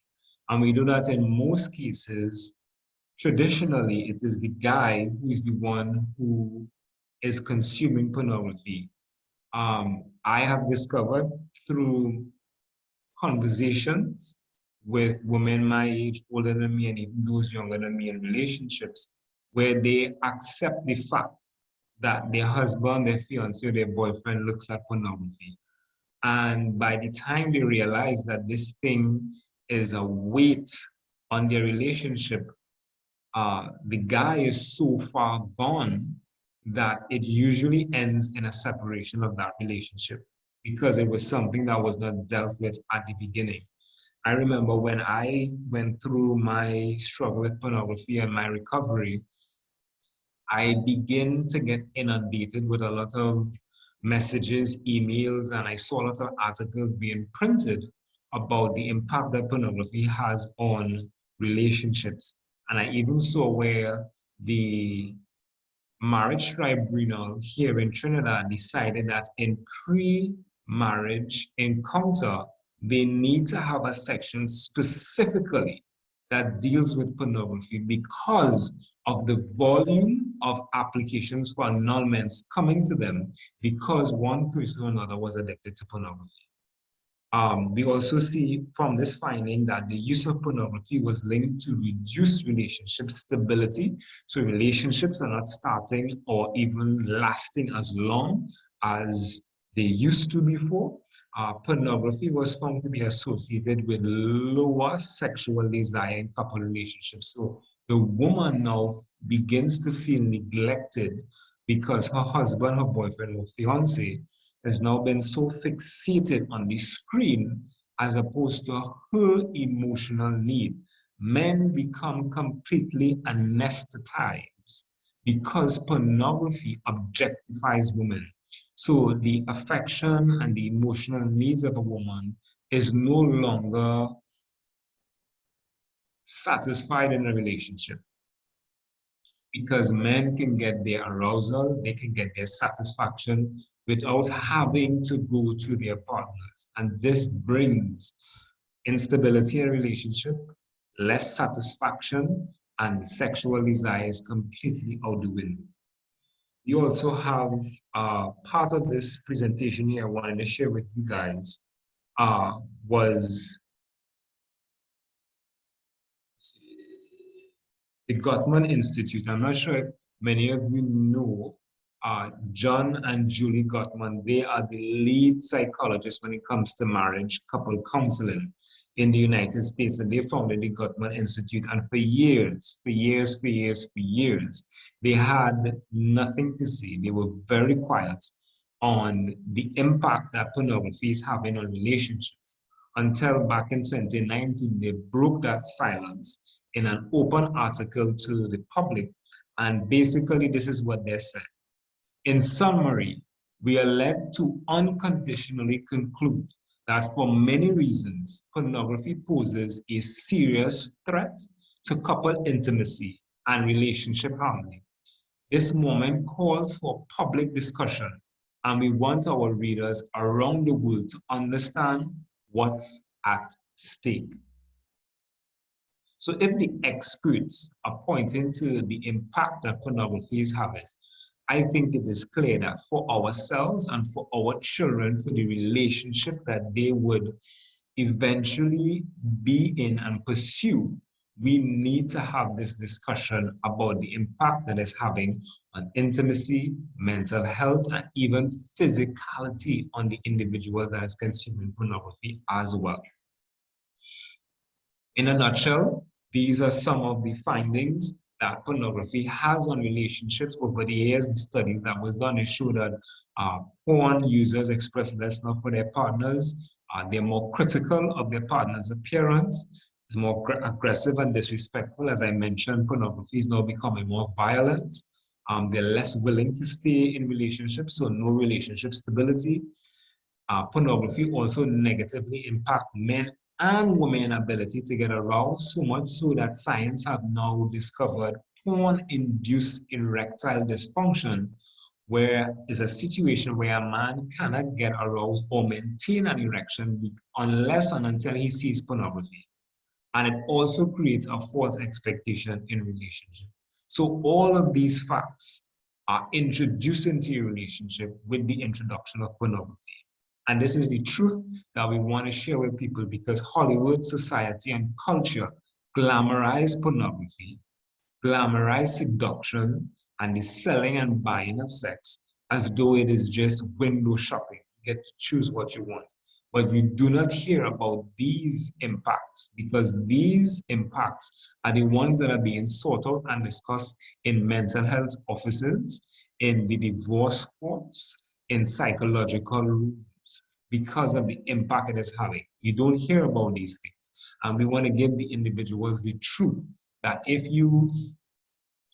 And we do that in most cases. Traditionally, it is the guy who is the one who is consuming pornography. I have discovered through conversations with women my age, older than me, and even those younger than me in relationships, where they accept the fact that their husband, their fiance, or their boyfriend looks at pornography. And by the time they realize that this thing is a weight on their relationship, the guy is so far gone that it usually ends in a separation of that relationship, because it was something that was not dealt with at the beginning. I remember when I went through my struggle with pornography and my recovery, I began to get inundated with a lot of messages, emails, and I saw a lot of articles being printed about the impact that pornography has on relationships. And I even saw where the marriage tribunal here in Trinidad decided that in pre-marriage encounter, they need to have a section specifically that deals with pornography because of the volume of applications for annulments coming to them because one person or another was addicted to pornography. We also see from this finding that the use of pornography was linked to reduced relationship stability. So relationships are not starting or even lasting as long as they used to before. Pornography was found to be associated with lower sexual desire in couple relationships. So the woman now begins to feel neglected because her husband, her boyfriend, or fiance has now been so fixated on the screen as opposed to her emotional need. Men become completely anesthetized because pornography objectifies women. So the affection and the emotional needs of a woman is no longer satisfied in a relationship. Because men can get their arousal, they can get their satisfaction without having to go to their partners. And this brings instability in a relationship, less satisfaction, and sexual desires completely out the window. You also have part of this presentation here I wanted to share with you guys was the Gottman Institute. I'm not sure if many of you know John and Julie Gottman. They are the lead psychologists when it comes to marriage, couple counseling in the United States, and they founded the Gottman Institute. And for years, they had nothing to say. They were very quiet on the impact that pornography is having on relationships until back in 2019, they broke that silence in an open article to the public. And basically, this is what they said. In summary, we are led to unconditionally conclude that for many reasons, pornography poses a serious threat to couple intimacy and relationship harmony. This moment calls for public discussion, and we want our readers around the world to understand what's at stake. So if the experts are pointing to the impact that pornography is having, I think it is clear that for ourselves and for our children, for the relationship that they would eventually be in and pursue, we need to have this discussion about the impact that it's having on intimacy, mental health, and even physicality on the individuals that is consuming pornography as well. In a nutshell, these are some of the findings that pornography has on relationships over the years. The studies that was done, it showed that porn users express less love for their partners. They're more critical of their partner's appearance. It's more aggressive and disrespectful. As I mentioned, pornography is now becoming more violent. They're less willing to stay in relationships, so no relationship stability. Pornography also negatively impacts men and women's ability to get aroused, so much so that science have now discovered porn-induced erectile dysfunction, where is a situation where a man cannot get aroused or maintain an erection unless and until he sees pornography. And it also creates a false expectation in relationship. So all of these facts are introduced into your relationship with the introduction of pornography. And this is the truth that we want to share with people, because Hollywood, society, and culture glamorize pornography, glamorize seduction, and the selling and buying of sex as though it is just window shopping. You get to choose what you want. But you do not hear about these impacts, because these impacts are the ones that are being sought out and discussed in mental health offices, in the divorce courts, in psychological rooms, because of the impact it is having. You don't hear about these things. And we want to give the individuals the truth that if you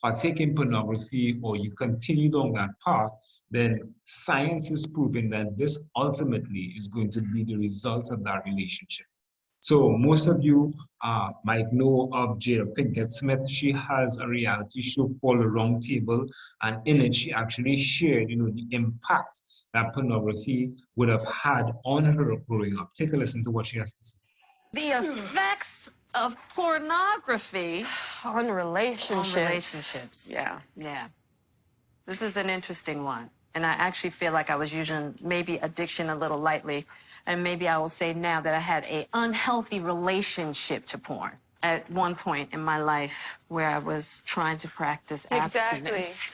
partake in pornography or you continue down that path, then science is proving that this ultimately is going to be the result of that relationship. So most of you might know of Jada Pinkett Smith. She has a reality show called The Round Table, and in it she actually shared, the impact that pornography would have had on her growing up. Take a listen to what she has to say. The effects of pornography on relationships. On relationships. Yeah. Yeah. This is an interesting one. And I actually feel like I was using maybe addiction a little lightly. And maybe I will say now that I had an unhealthy relationship to porn at one point in my life where I was trying to practice abstinence.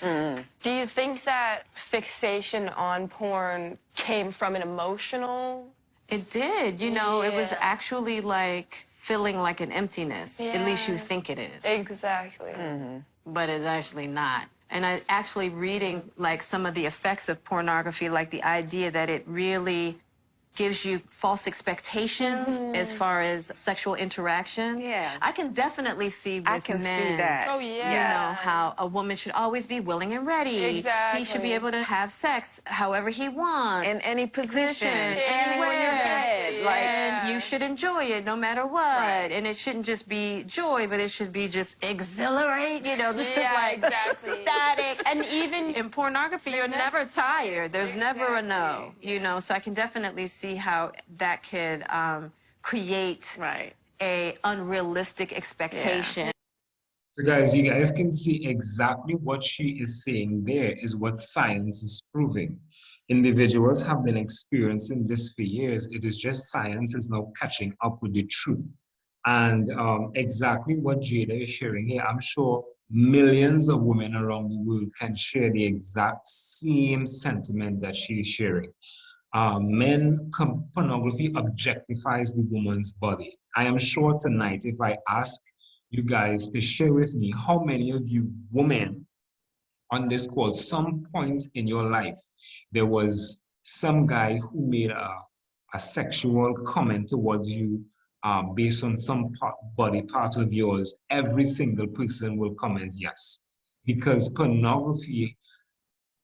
Do you think that fixation on porn came from an emotional? It did. It was actually like feeling like an emptiness. Yeah. At least you think it is. Exactly. But it's actually not. And I actually reading like some of the effects of pornography, like the idea that it really gives you false expectations as far as sexual interaction. Yeah. I can definitely see with I can men, see that. Oh, yeah. How a woman should always be willing and ready. Exactly. He should be able to have sex however he wants. In any position. Anywhere. and you should enjoy it no matter what. And it shouldn't just be joy, but it should be just exhilarate, you know, just like static. And even in pornography, you're never tired. There's never a no, you know. So I can definitely see how that could create a unrealistic expectation. So guys, you guys can see exactly what she is saying there is what science is proving. Individuals have been experiencing this for years. It is just science is now catching up with the truth. And exactly what Jada is sharing here, I'm sure millions of women around the world can share the exact same sentiment that she is sharing. Pornography objectifies the woman's body. I am sure tonight, if I ask you guys to share with me how many of you women on this call, some point in your life, there was some guy who made a sexual comment towards you based on some body part of yours. Every single person will comment yes, because pornography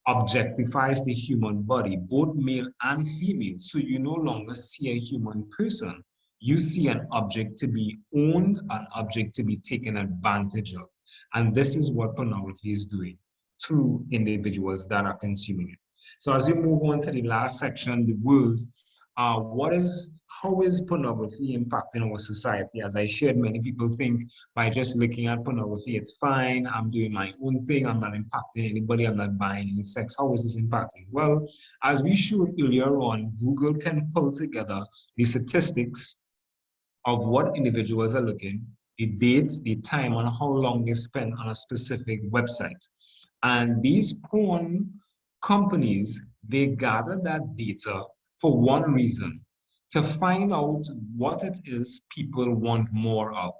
objectifies the human body, both male and female. So you no longer see a human person. You see an object to be owned, an object to be taken advantage of. And this is what pornography is doing to individuals that are consuming it. So as we move on to the last section, the world, how is pornography impacting our society? As I shared, many people think by just looking at pornography, it's fine, I'm doing my own thing, I'm not impacting anybody, I'm not buying any sex. How is this impacting? Well, as we showed earlier on, Google can pull together the statistics of what individuals are looking, the date, the time, and how long they spend on a specific website. And these porn companies, they gather that data for one reason, to find out what it is people want more of.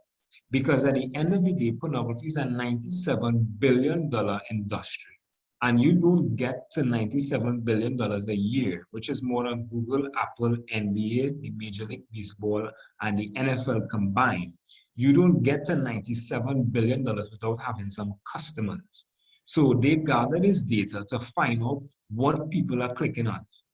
Because at the end of the day, pornography is a $97 billion industry. And you don't get to $97 billion a year, which is more than Google, Apple, NBA, the Major League Baseball, and the NFL combined. You don't get to $97 billion without having some customers. So they gather this data to find out what people are clicking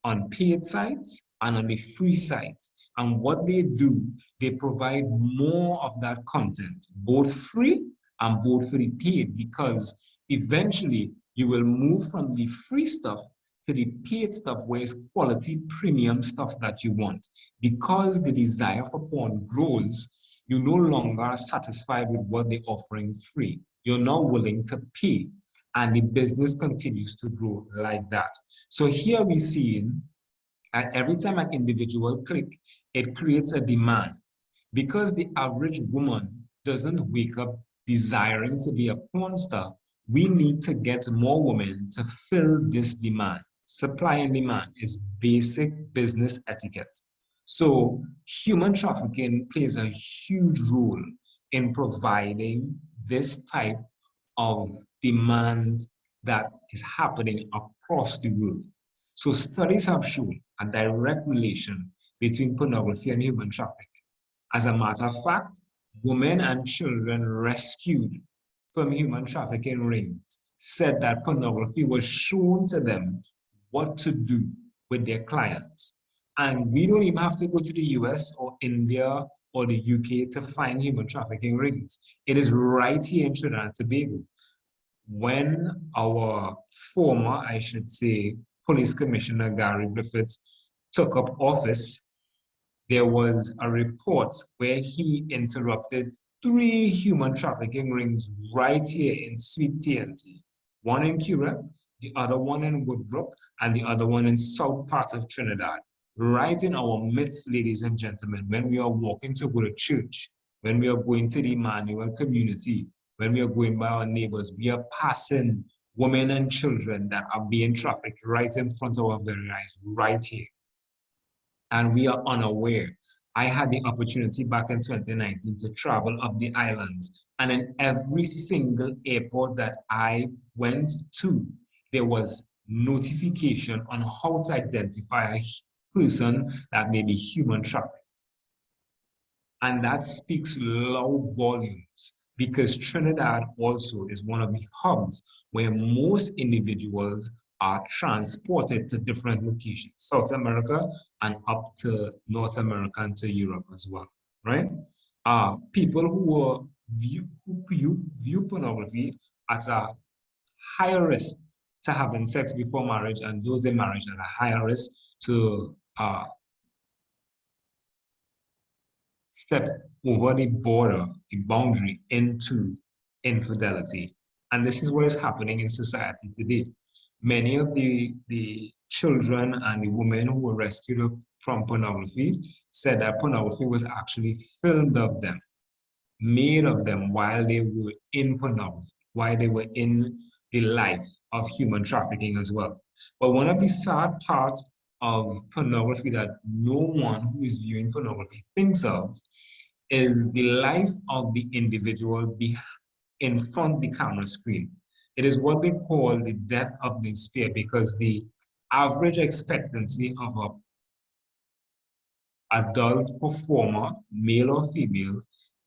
on paid sites and on the free sites. And what they do, they provide more of that content, both free and both for the paid, because eventually you will move from the free stuff to the paid stuff where it's quality premium stuff that you want. Because the desire for porn grows, you no longer are satisfied with what they're offering free. You're now willing to pay. And the business continues to grow like that. So here we see every time an individual click, it creates a demand. Because the average woman doesn't wake up desiring to be a porn star, we need to get more women to fill this demand. Supply and demand is basic business etiquette. So human trafficking plays a huge role in providing this type of demands that is happening across the world. So studies have shown a direct relation between pornography and human trafficking. As a matter of fact, women and children rescued from human trafficking rings said that pornography was shown to them what to do with their clients. And we don't even have to go to the US or India or the UK to find human trafficking rings. It is right here in Trinidad and Tobago. When our former, I should say, Police Commissioner Gary Griffiths took up office, there was a report where he interrupted 3 human trafficking rings right here in Sweet TNT. One in Curragh, the other one in Woodbrook, and the other one in south part of Trinidad. Right in our midst, ladies and gentlemen, when we are walking to go to church, when we are going to the Emmanuel community, when we are going by our neighbors, we are passing women and children that are being trafficked right in front of our very eyes, right here. And we are unaware. I had the opportunity back in 2019 to travel up the islands. And in every single airport that I went to, there was notification on how to identify a person that may be human trafficked. And that speaks loud volumes, because Trinidad also is one of the hubs where most individuals are transported to different locations, South America and up to North America and to Europe as well, right? People who view pornography at a higher risk to having sex before marriage, and those in marriage at a higher risk to step over the border, the boundary into infidelity. And this is what is happening in society today. Many of the children and the women who were rescued from pornography said that pornography was actually filmed of them, made of them while they were in pornography, while they were in the life of human trafficking as well. But one of the sad parts of pornography that no one who is viewing pornography thinks of is the life of the individual in front of the camera screen. It is what they call the death of the spear, because the average expectancy of an adult performer, male or female,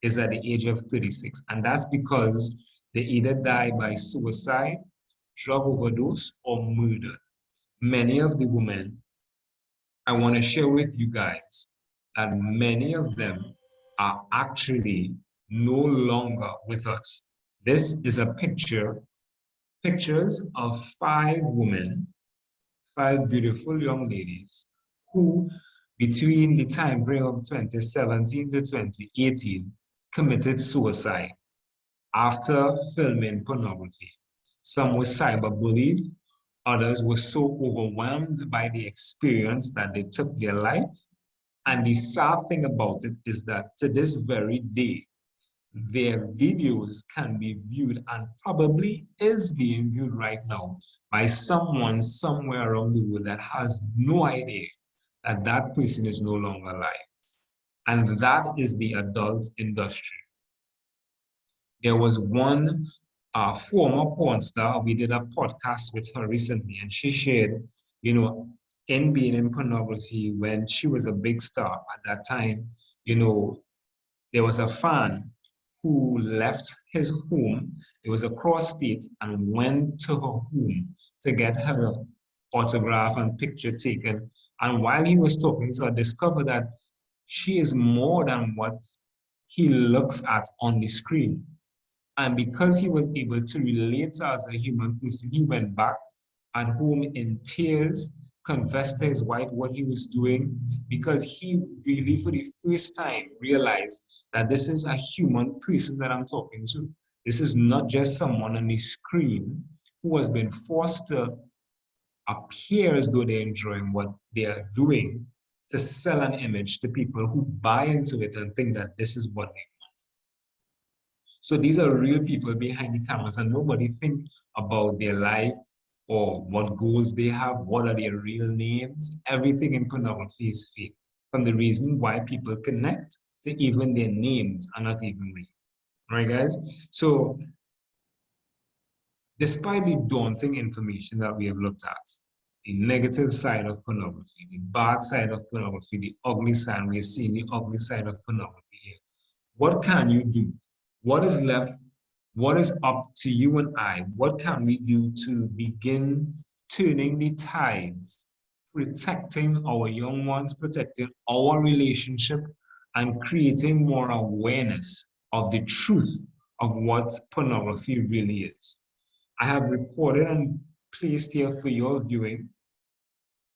is at the age of 36. And that's because they either die by suicide, drug overdose, or murder. Many of the women, I want to share with you guys that many of them are actually no longer with us. This is a pictures of 5 women, 5 beautiful young ladies who, between the time frame of 2017 to 2018, committed suicide after filming pornography. Some were cyberbullied, others were so overwhelmed by the experience that they took their life. And the sad thing about it is that to this very day, their videos can be viewed, and probably is being viewed right now, by someone somewhere around the world that has no idea that that person is no longer alive. And that is the adult industry. There was one former porn star, we did a podcast with her recently, and she shared, in being in pornography when she was a big star at that time, there was a fan who left his home, it was across state, and went to her home to get her autograph and picture taken. And while he was talking to her, discovered that she is more than what he looks at on the screen. And because he was able to relate to her as a human person, he went back at home in tears, confessed to his wife what he was doing, because he really, for the first time, realized that this is a human person that I'm talking to. This is not just someone on the screen who has been forced to appear as though they're enjoying what they are doing to sell an image to people who buy into it and think that this is what they want. So these are real people behind the cameras, and nobody think about their life or what goals they have, what are their real names. Everything in pornography is fake. From the reason why people connect to even their names are not even real. Right, guys? So despite the daunting information that we have looked at, the negative side of pornography, the bad side of pornography, the ugly side, we are seeing the ugly side of pornography here. What can you do? What is left? What is up to you and I? What can we do to begin turning the tides, protecting our young ones, protecting our relationship, and creating more awareness of the truth of what pornography really is? I have recorded and placed here for your viewing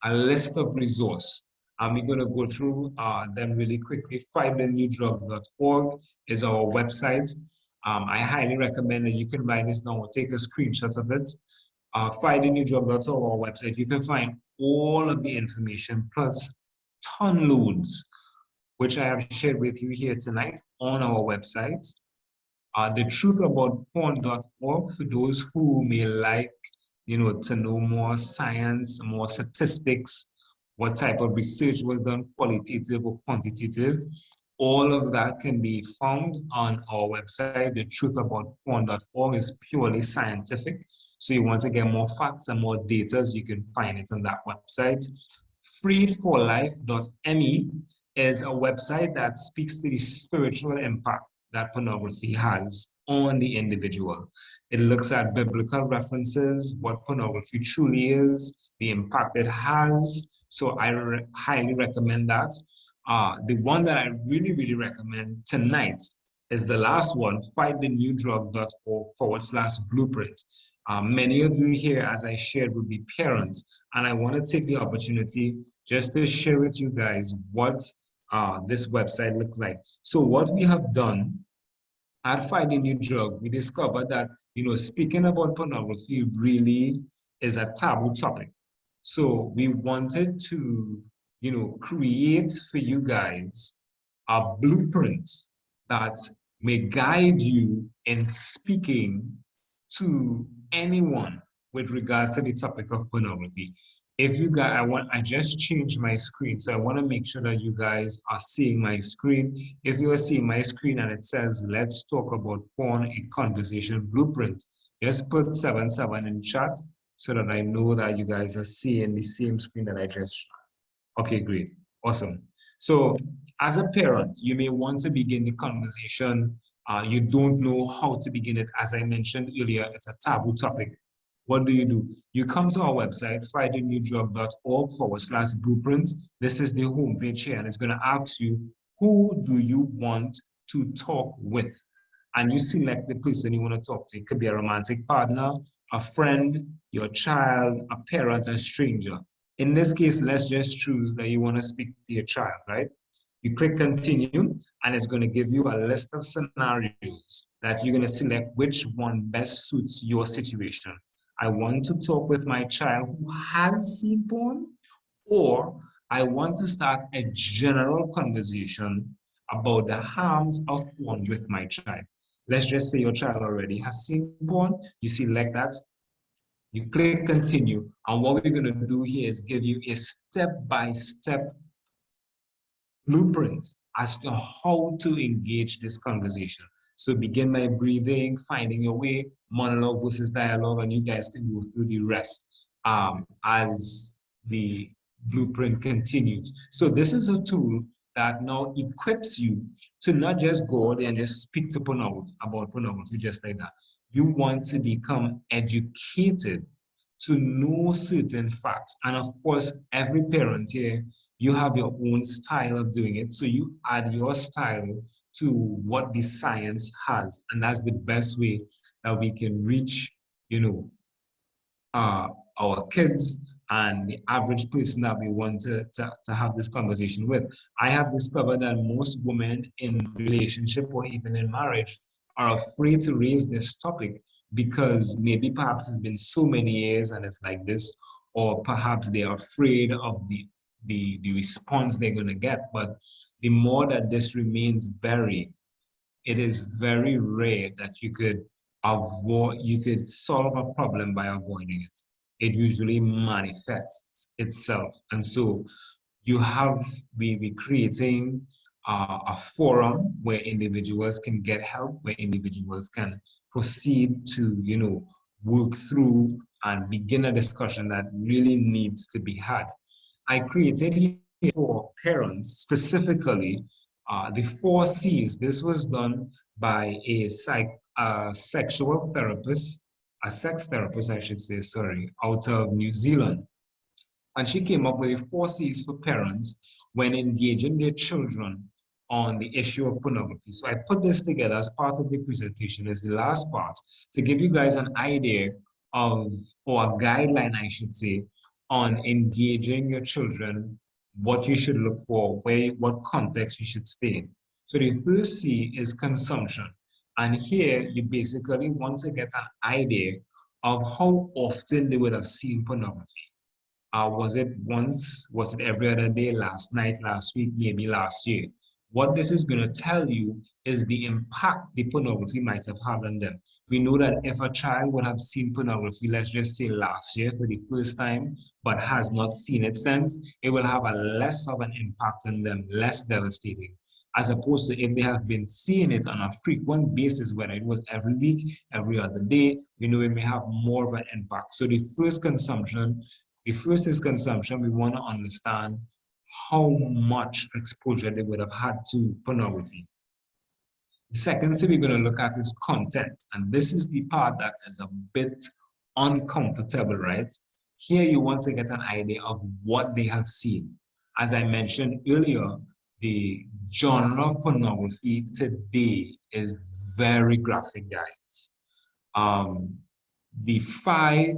a list of resources. And we're going to go through them really quickly. FightTheNewDrug.org is our website. I highly recommend that you can write this down or take a screenshot of it. FightTheNewDrug.org, our website. You can find all of the information plus ton loads, which I have shared with you here tonight on our website. The truth about porn.org for those who may like, to know more science, more statistics, what type of research was done, qualitative or quantitative. All of that can be found on our website. The truth about porn.org is purely scientific. So you want to get more facts and more data, you can find it on that website. Freedforlife.me is a website that speaks to the spiritual impact that pornography has on the individual. It looks at biblical references, what pornography truly is, the impact it has. So I highly recommend that. The one that I really recommend tonight is the last one, fighthenewdrug.org/blueprint. Many of you here, as I shared, will be parents, and I want to take the opportunity just to share with you guys what this website looks like. So what we have done at Find a New Drug, we discovered that, speaking about pornography really is a taboo topic. So we wanted to, create for you guys a blueprint that may guide you in speaking to anyone with regards to the topic of pornography. If you guys, I just changed my screen, so I want to make sure that you guys are seeing my screen. If you are seeing my screen and it says, let's talk about porn, a conversation blueprint, just put 77 in chat so that I know that you guys are seeing the same screen that I just showed. Okay, great, awesome. So as a parent, you may want to begin the conversation. You don't know how to begin it. As I mentioned earlier, it's a taboo topic. What do? You come to our website, fighthenewdrug.org/blueprint. This is the homepage here, and it's going to ask you, who do you want to talk with? And you select the person you want to talk to. It could be a romantic partner, a friend, your child, a parent, a stranger. In this case, let's just choose that you want to speak to your child, right? You click continue, and it's going to give you a list of scenarios that you're going to select which one best suits your situation. I want to talk with my child who has seen porn, or I want to start a general conversation about the harms of porn with my child. Let's just say your child already has seen porn. You select that. You click continue. And what we're going to do here is give you a step-by-step blueprint as to how to engage this conversation. So begin by breathing, finding your way, monologue versus dialogue, and you guys can go through the rest as the blueprint continues. So this is a tool that now equips you to not just go out there and just speak to about pornography just like that. You want to become educated to know certain facts. And of course, every parent here, you have your own style of doing it. So you add your style to what the science has. And that's the best way that we can reach, our kids and the average person that we want to have this conversation with. I have discovered that most women in relationship or even in marriage are afraid to raise this topic because maybe perhaps it's been so many years and it's like this, or perhaps they are afraid of the response they're going to get. But the more that this remains buried, it is very rare that you could solve a problem by avoiding it. It usually manifests itself. And so you have be creating a forum where individuals can get help, where individuals can proceed to, work through and begin a discussion that really needs to be had. I created here for parents specifically the 4 C's. This was done by a sexual therapist, a sex therapist, I should say, out of New Zealand. And she came up with the 4 C's for parents when engaging their children on the issue of pornography. So I put this together as part of the presentation as the last part to give you guys an idea of, or a guideline, I should say, on engaging your children, what you should look for, what context you should stay in. So the first C is consumption. And here you basically want to get an idea of how often they would have seen pornography. Was it once? Was it every other day? Last night, last week, maybe last year? What this is going to tell you is the impact the pornography might have had on them. We know that if a child would have seen pornography, let's just say last year for the first time, but has not seen it since, it will have a less of an impact on them, less devastating, as opposed to if they have been seeing it on a frequent basis, whether it was every week, every other day, it may have more of an impact. So the first is consumption. We want to understand how much exposure they would have had to pornography. The second thing we're going to look at is content. And this is the part that is a bit uncomfortable, right? Here you want to get an idea of what they have seen. As I mentioned earlier, the genre of pornography today is very graphic, guys. The 5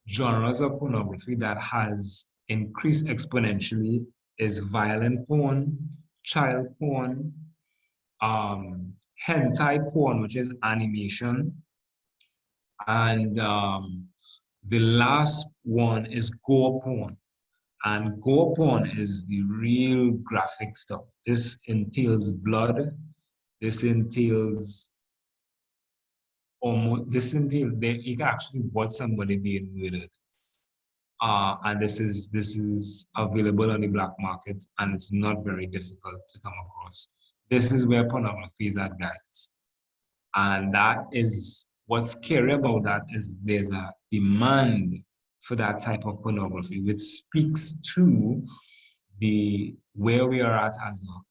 genres of pornography that has increased exponentially is violent porn, child porn, hentai porn, which is animation, and the last one is gore porn. And gore porn is the real graphic stuff. This entails blood. This entails you can actually watch somebody being murdered. And this is available on the black market, and it's not very difficult to come across. This is where pornography is at, guys. And that is what's scary about that is there's a demand for that type of pornography, which speaks to where we are at as a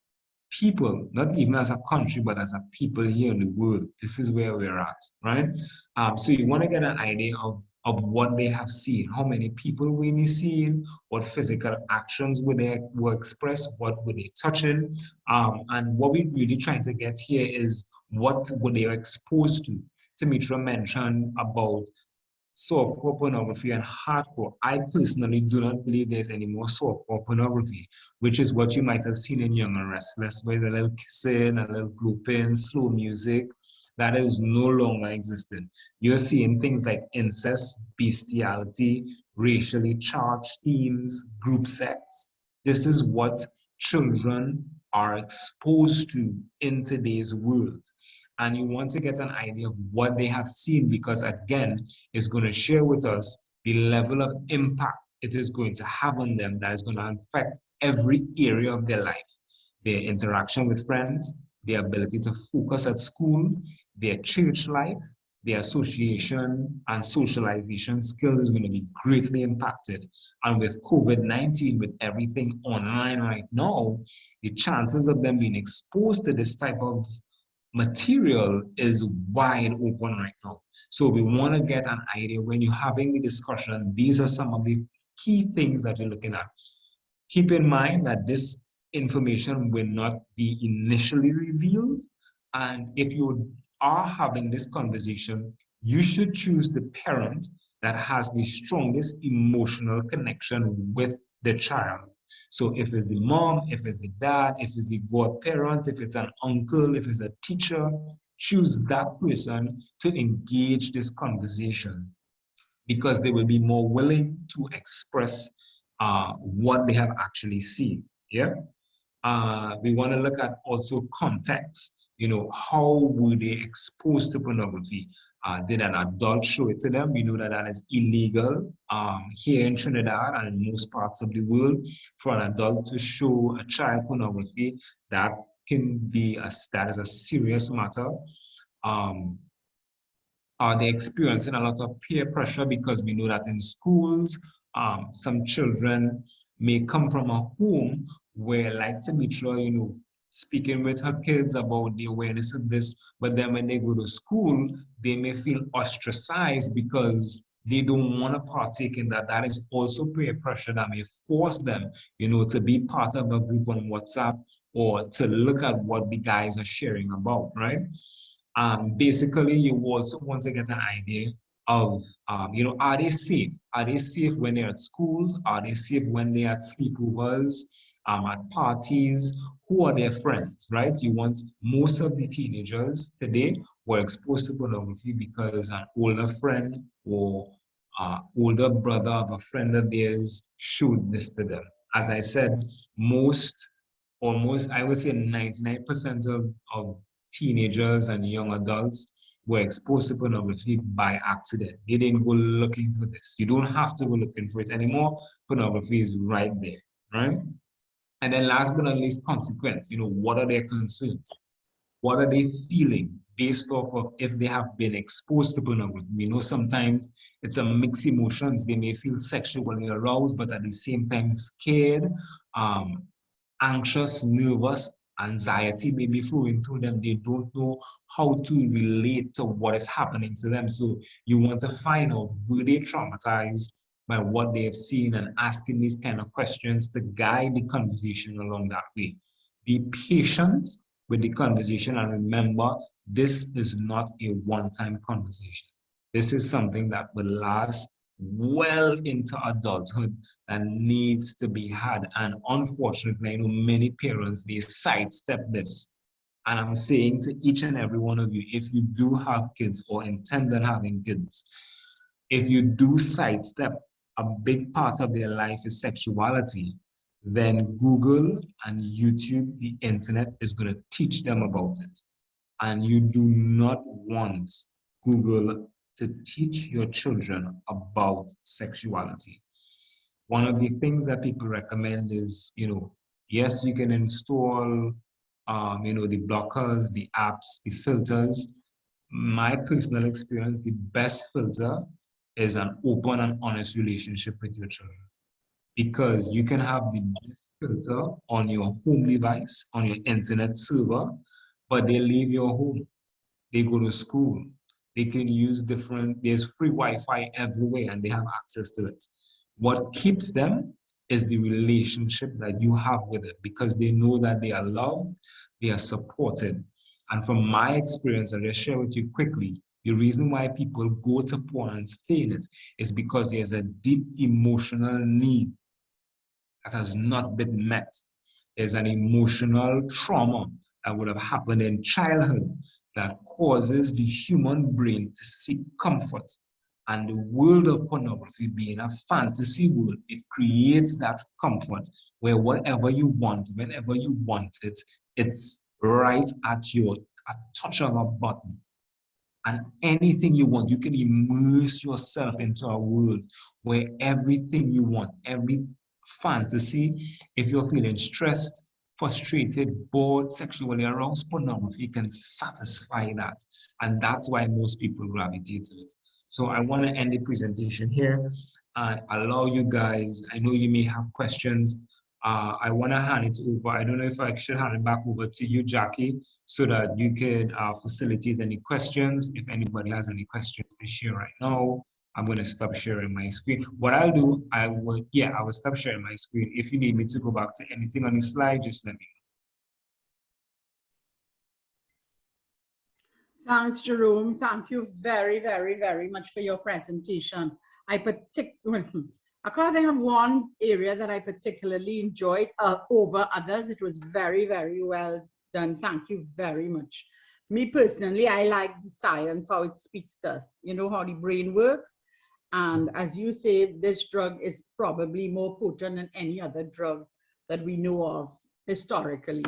people, not even as a country, but as a people here in the world. This is where we're at, right? So you want to get an idea of what they have seen, how many people were they seeing, what physical actions were expressed, what were they touching, and what we're really trying to get here is what were they exposed to. Timitra mentioned about softcore pornography and hardcore. I personally do not believe there's any more softcore pornography, which is what you might have seen in Young and Restless, with a little kissing, a little grouping, slow music. That is no longer existing. You're seeing things like incest, bestiality, racially charged themes, group sex. This is what children are exposed to in today's world. And you want to get an idea of what they have seen, because again, it's going to share with us the level of impact it is going to have on them that is going to affect every area of their life. Their interaction with friends, their ability to focus at school, their church life, their association and socialization skills is going to be greatly impacted. And with COVID-19, with everything online right now, the chances of them being exposed to this type of material is wide open right now. So we want to get an idea when you're having the discussion, these are some of the key things that you're looking at. Keep in mind that this information will not be initially revealed. And if you are having this conversation, you should choose the parent that has the strongest emotional connection with the child. So if it's the mom, if it's the dad, if it's the godparent, if it's an uncle, if it's a teacher, choose that person to engage this conversation, because they will be more willing to express what they have actually seen. Yeah. We want to look at also context. You know, how were they exposed to pornography? Did an adult show it to them? We know that that is illegal here in Trinidad and in most parts of the world. For an adult to show a child pornography, that can be that is a serious matter. Are they experiencing a lot of peer pressure? Because we know that in schools, some children may come from a home where, like Timitra, you know, speaking with her kids about the awareness of this, but then when they go to school, they may feel ostracized because they don't want to partake in that. That is also peer pressure that may force them, you know, to be part of a group on WhatsApp or to look at what the guys are sharing about, right? Basically, you also want to get an idea of, you know, are they safe? Are they safe when they're at schools? Are they safe when they're at sleepovers, at parties? Who are their friends, right? You want most of the teenagers today were exposed to pornography because an older friend or older brother of a friend of theirs showed this to them. As I said, almost, I would say 99% of teenagers and young adults were exposed to pornography by accident. They didn't go looking for this. You don't have to go looking for it anymore. Pornography is right there, right? And then last but not least, consequence. You know, what are their concerns? What are they feeling based off of if they have been exposed to pornography? We know sometimes it's a mixed emotions. They may feel sexually aroused, but at the same time scared, anxious, nervous, Anxiety may be flowing through them. They don't know how to relate to what is happening to them. So you want to find out, were they traumatized by what they have seen, and asking these kind of questions to guide the conversation along that way. Be patient with the conversation, and remember, this is not a one-time conversation. This is something that will last well into adulthood and needs to be had. And unfortunately, I know many parents, they sidestep this. And I'm saying to each and every one of you, if you do have kids or intend on having kids, if you do sidestep a big part of their life is sexuality, then Google and YouTube, the internet, is going to teach them about it. And you do not want Google to teach your children about sexuality. One of the things that people recommend is, yes, you can install, the blockers, the apps, the filters. My personal experience, the best filter is an open and honest relationship with your children. Because you can have the best filter on your home device, on your internet server, but they leave your home. They go to school. They can use there's free Wi-Fi everywhere and they have access to it. What keeps them is the relationship that you have with it, because they know that they are loved, they are supported. And from my experience, I'll just share with you quickly, the reason why people go to porn and stay in it is because there's a deep emotional need that has not been met. There's an emotional trauma that would have happened in childhood that causes the human brain to seek comfort. And the world of pornography being a fantasy world, it creates that comfort where whatever you want, whenever you want it, it's right at a touch of a button. And anything you want, you can immerse yourself into a world where everything you want, every fantasy, if you're feeling stressed, frustrated, bored, sexually aroused, pornography can satisfy that. And that's why most people gravitate to it. So I want to end the presentation here and allow you guys, I know you may have questions. I want to hand it over. I don't know if I should hand it back over to you, Jackie, so that you could facilitate any questions. If anybody has any questions to share right now, I'm going to stop sharing my screen. What I'll do, I will stop sharing my screen. If you need me to go back to anything on the slide, just let me know. Thanks, Jerome. Thank you very, very, very much for your presentation. I can't think of one area that I particularly enjoyed over others. It was very, very well done. Thank you very much. Me personally, I like the science, how it speaks to us, how the brain works. And as you say, this drug is probably more potent than any other drug that we know of historically.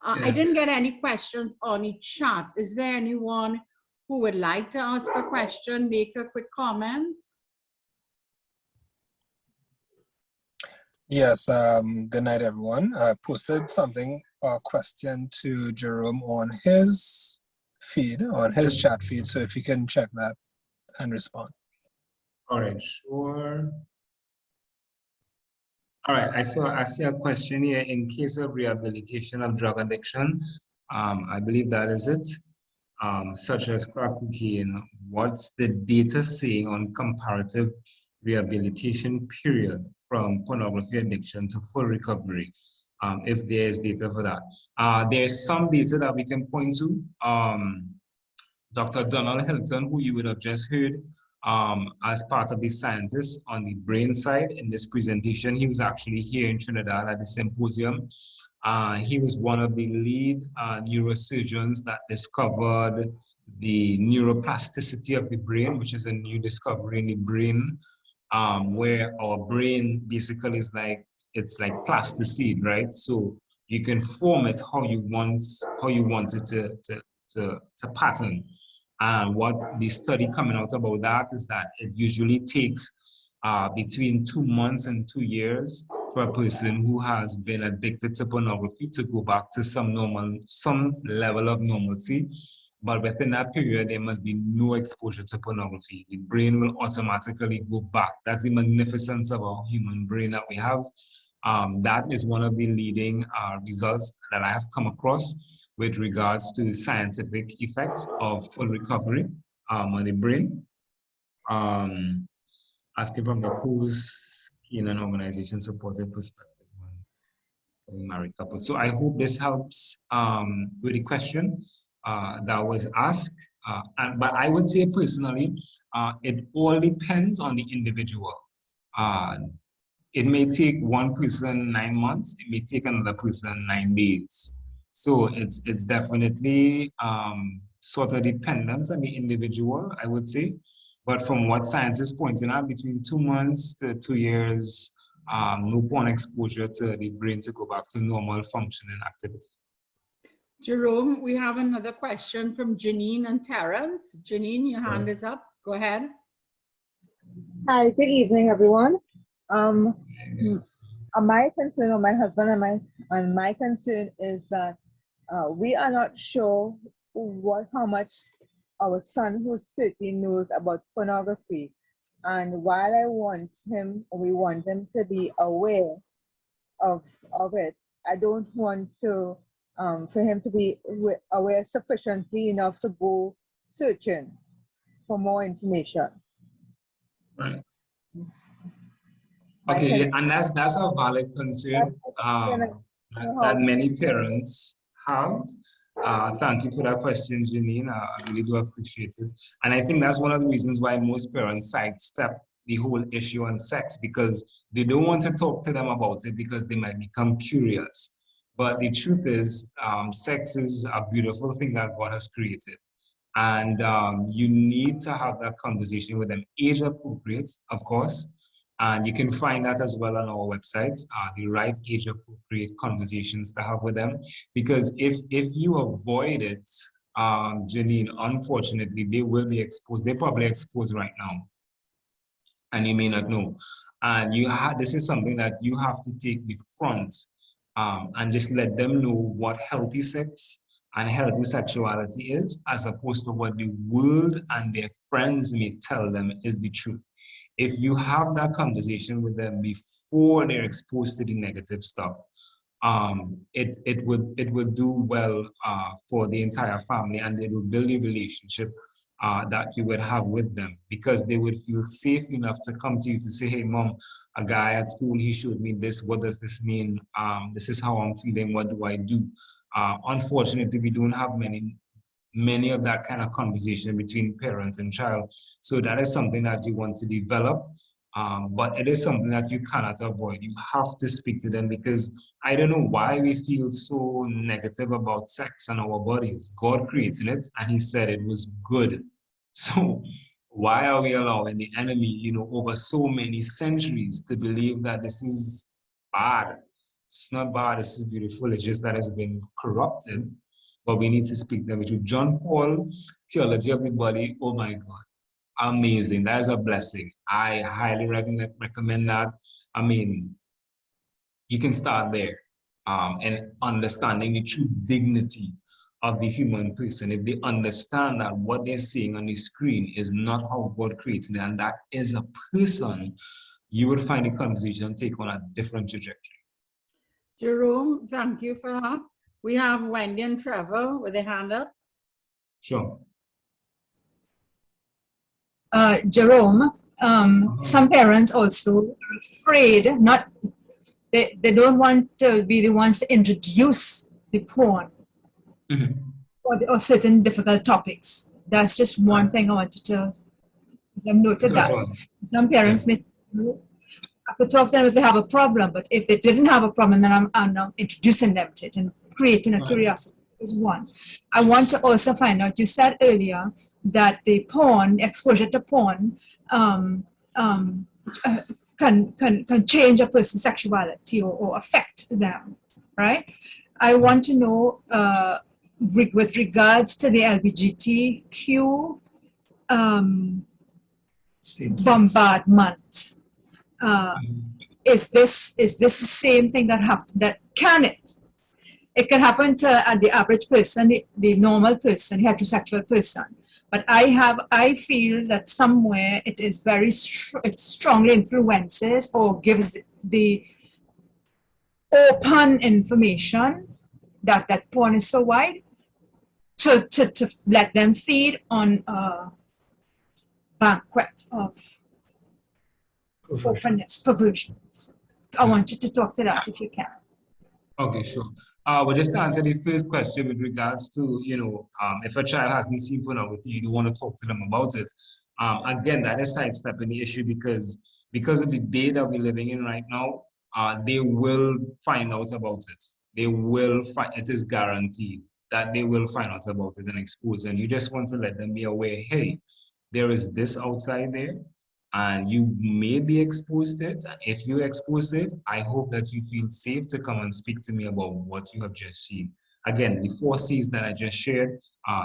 I didn't get any questions on the chat. Is there anyone who would like to ask a question, make a quick comment? Yes, good night, everyone. I posted a question to Jerome on his feed, on his chat feed, so if you can check that and respond. All right, sure. All right, I see a question here. In case of rehabilitation of drug addiction, I believe that is it, such as crack cocaine, what's the data saying on comparative rehabilitation period from pornography addiction to full recovery, if there is data for that? There's some data that we can point to. Dr. Donald Hilton, who you would have just heard, as part of the scientists on the brain side in this presentation, he was actually here in Trinidad at the symposium. He was one of the lead neurosurgeons that discovered the neuroplasticity of the brain, which is a new discovery in the brain, where our brain basically is it's like plasticine, right? So you can form it how you want it to pattern. And what the study coming out about that is that it usually takes between 2 months and 2 years for a person who has been addicted to pornography to go back to some level of normalcy. But within that period, there must be no exposure to pornography. The brain will automatically go back. That's the magnificence of our human brain that we have. That is one of the leading results that I have come across with regards to the scientific effects of full recovery on the brain. Asking from the who's in an organization supported perspective on married couples. So I hope this helps with the question that was asked. But I would say personally, it all depends on the individual. It may take one person 9 months, it may take another person 9 days. So it's definitely sort of dependent on the individual, I would say. But from what science is pointing out, between 2 months to 2 years, no porn exposure to the brain to go back to normal function and activity. Jerome, we have another question from Janine and Terrence. Janine, your hand is up. Go ahead. Hi, good evening, everyone. My concern, or my husband and my concern is that we are not sure how much our son, who's 13, knows about pornography. And while we want him to be aware of it, I don't want to for him to be aware sufficiently enough to go searching for more information. Right. Okay, and that's a valid concern that many parents have. Thank you for that question, Janine. I really do appreciate it. And I think that's one of the reasons why most parents sidestep the whole issue on sex, because they don't want to talk to them about it because they might become curious. But the truth is, sex is a beautiful thing that God has created. And you need to have that conversation with them, age appropriate, of course. And you can find that as well on our website, the right age appropriate conversations to have with them. Because if you avoid it, Janine, unfortunately, they will be exposed. They're probably exposed right now, and you may not know. And this is something that you have to take the front and just let them know what healthy sex and healthy sexuality is, as opposed to what the world and their friends may tell them is the truth. If you have that conversation with them before they're exposed to the negative stuff, it would do well for the entire family, and it will build a relationship that you would have with them, because they would feel safe enough to come to you to say, hey, Mom, a guy at school, he showed me this. What does this mean? This is how I'm feeling. What do I do? Unfortunately, we don't have many of that kind of conversation between parent and child. So that is something that you want to develop, but it is something that you cannot avoid. You have to speak to them, because I don't know why we feel so negative about sex and our bodies. God created it and he said it was good. So why are we allowing the enemy, over so many centuries to believe that this is bad? It's not bad, this is beautiful. It's just that it's been corrupted. But we need to speak them with you. John Paul, Theology of the Body, oh my God, amazing. That is a blessing. I highly recommend that. I mean, you can start there and understanding the true dignity of the human person. If they understand that what they're seeing on the screen is not how God created it, and that is a person, you will find the conversation take on a different trajectory. Jerome, thank you for that. We have Wendy and Trevor with a hand up. Sure. Jerome, some parents also are afraid, they don't want to be the ones to introduce the porn or certain difficult topics. That's just one thing I wanted to, I've noted that. Some parents may have to talk to them if they have a problem, but if they didn't have a problem, then I'm now introducing them to it and creating a curiosity is one. I want to also find out, you said earlier that the porn, exposure to porn, can change a person's sexuality or affect them, right? I want to know with regards to the LGBTQ bombardment, is this the same thing that happened? That can it can happen to the average person, the normal person, heterosexual person. But I feel that somewhere it is it strongly influences or gives the open information that porn is so wide, to let them feed on a banquet of openness, perversions. I want you to talk to that if you can. Okay, sure. Well, just to answer the first question with regards to, if a child hasn't seen pornography, you do want to talk to them about it. Again, that is sidestepping the issue because of the day that we're living in right now, they will find out about it. They will find, it is guaranteed that they will find out about it and expose. And you just want to let them be aware, hey, there is this outside there, and you may be exposed to it. And if you exposed it, I hope that you feel safe to come and speak to me about what you have just seen. Again, the 4 C's that I just shared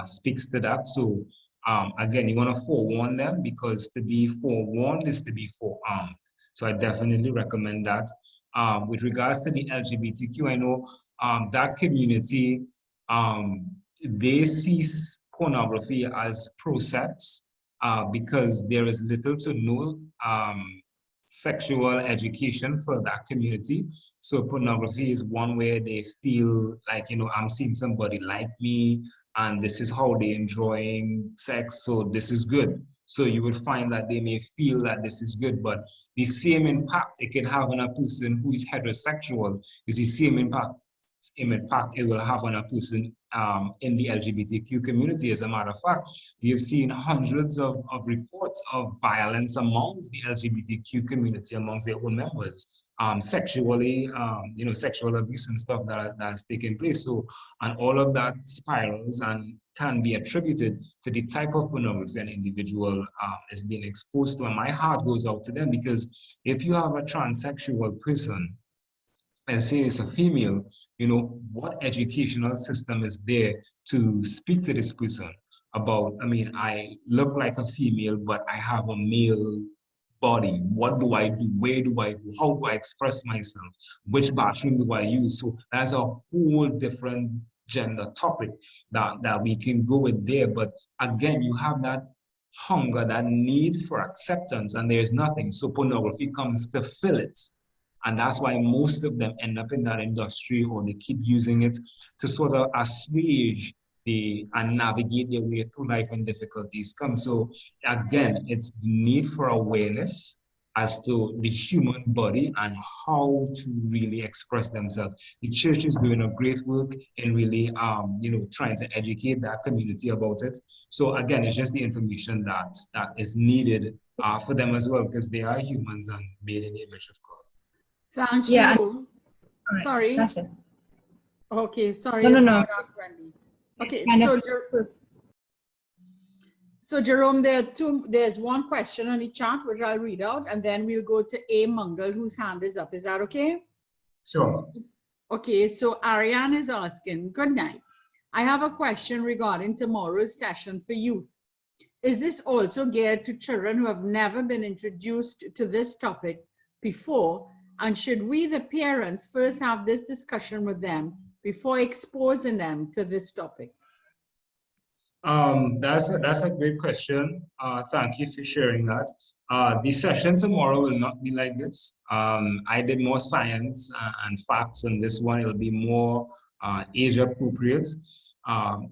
speaks to that. So again, you want to forewarn them, because to be forewarned is to be forearmed. So I definitely recommend that. With regards to the LGBTQ, I know that community, they see pornography as pro-sex, because there is little to no sexual education for that community. So pornography is one where they feel like, I'm seeing somebody like me, and this is how they're enjoying sex, so this is good. So you would find that they may feel that this is good, but the same impact it can have on a person who is heterosexual is the same impact it will have on a person in the LGBTQ community. As a matter of fact, we have seen hundreds of reports of violence amongst the LGBTQ community, amongst their own members, sexually, sexual abuse and stuff that's taking place. So, and all of that spirals and can be attributed to the type of pornography an individual is being exposed to. And my heart goes out to them, because if you have a transsexual person, and say it's a female, what educational system is there to speak to this person about, I look like a female, but I have a male body. What do I do? Where do I go? How do I express myself? Which bathroom do I use? So that's a whole different gender topic that we can go with there. But again, you have that hunger, that need for acceptance, and there's nothing. So pornography comes to fill it. And that's why most of them end up in that industry, or they keep using it to sort of assuage and navigate their way through life when difficulties come. So again, it's the need for awareness as to the human body and how to really express themselves. The church is doing a great work in really, trying to educate that community about it. So again, it's just the information that is needed for them as well, because they are humans and made in the image of God. Thank Yeah. you. Right. Sorry. That's it. Okay, sorry. No. Okay, so Jerome, there's one question on the chat which I'll read out, and then we'll go to A. Mungal, whose hand is up. Is that okay? Sure. Okay, so Ariane is asking, good night. I have a question regarding tomorrow's session for youth. Is this also geared to children who have never been introduced to this topic before? And should we, the parents, first have this discussion with them before exposing them to this topic? That's a great question. Thank you for sharing that. The session tomorrow will not be like this. I did more science and facts on this one. It'll be more age appropriate.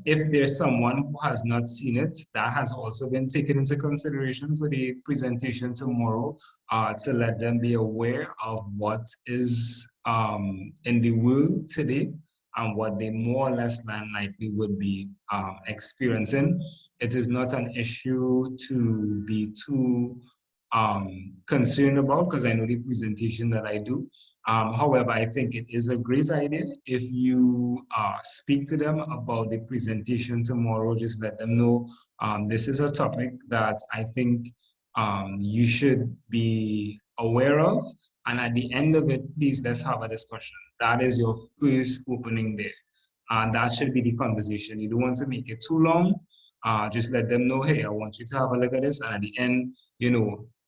If there's someone who has not seen it, that has also been taken into consideration for the presentation tomorrow, to let them be aware of what is in the world today and what they more or less than likely would be experiencing. It is not an issue to be too concerned about, because I know the presentation that I do. However, I think it is a great idea if you speak to them about the presentation tomorrow. Just let them know this is a topic that I think you should be aware of. And at the end of it, please, let's have a discussion. That is your first opening there. And that should be the conversation. You don't want to make it too long. Just let them know, hey, I want you to have a look at this. And at the end,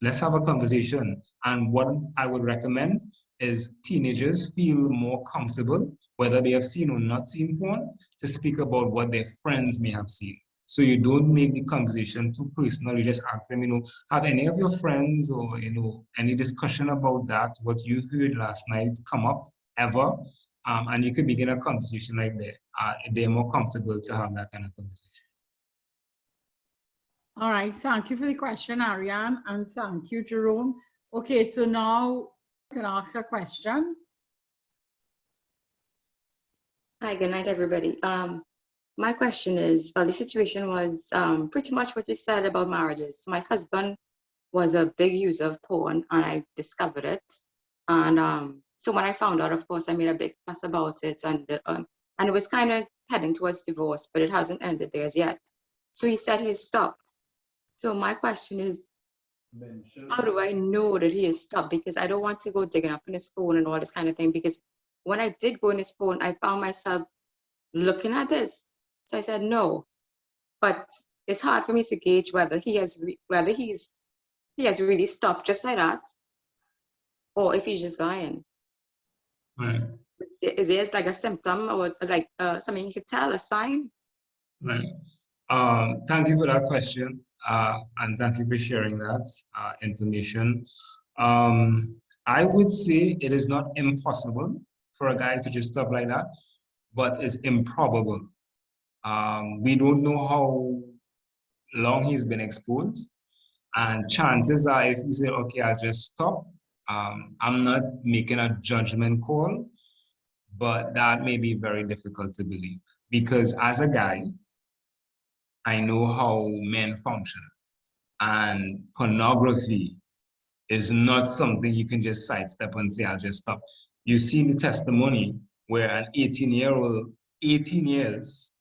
let's have a conversation. And what I would recommend is teenagers feel more comfortable, whether they have seen or not seen porn, to speak about what their friends may have seen. So you don't make the conversation too personal. You just ask them, have any of your friends or, any discussion about that, what you heard last night, come up? ever. And you could begin a conversation like that. They're more comfortable to have that kind of conversation. All right, thank you for the question, Ariane, and thank you, Jerome. Okay, so now you can ask a question. Hi, good night, everybody. My question is, well, the situation was pretty much what you said about marriages. My husband was a big user of porn, and I discovered it. And so when I found out, of course, I made a big fuss about it, and it was kind of heading towards divorce, but it hasn't ended there as yet. So he said he's stopped. So my question is, how do I know that he has stopped? Because I don't want to go digging up in his phone and all this kind of thing. Because when I did go in his phone, I found myself looking at this. So I said no, but it's hard for me to gauge whether he has really stopped just like that, or if he's just lying. Right. Is there like a symptom or like something you could tell, a sign? Right. Thank you for that question, and thank you for sharing that information. I would say it is not impossible for a guy to just stop like that, but it's improbable. We don't know how long he's been exposed, and chances are if he said, okay, I'll just stop, I'm not making a judgment call, but that may be very difficult to believe, because as a guy, I know how men function, and pornography is not something you can just sidestep and say, I'll just stop. You see the testimony where an 18-year-old, 18 years,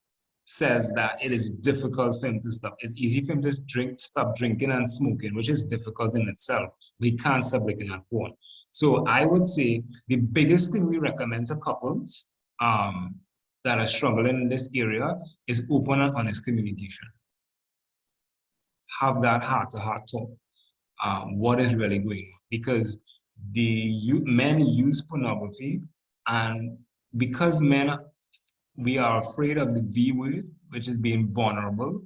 says that it is difficult for him to stop. It's easy for him to stop drinking and smoking, which is difficult in itself. We can't stop looking at porn. So I would say the biggest thing we recommend to couples that are struggling in this area is open and honest communication. Have that heart-to-heart talk. What is really going on? Because men use pornography, and because we are afraid of the V word, which is being vulnerable,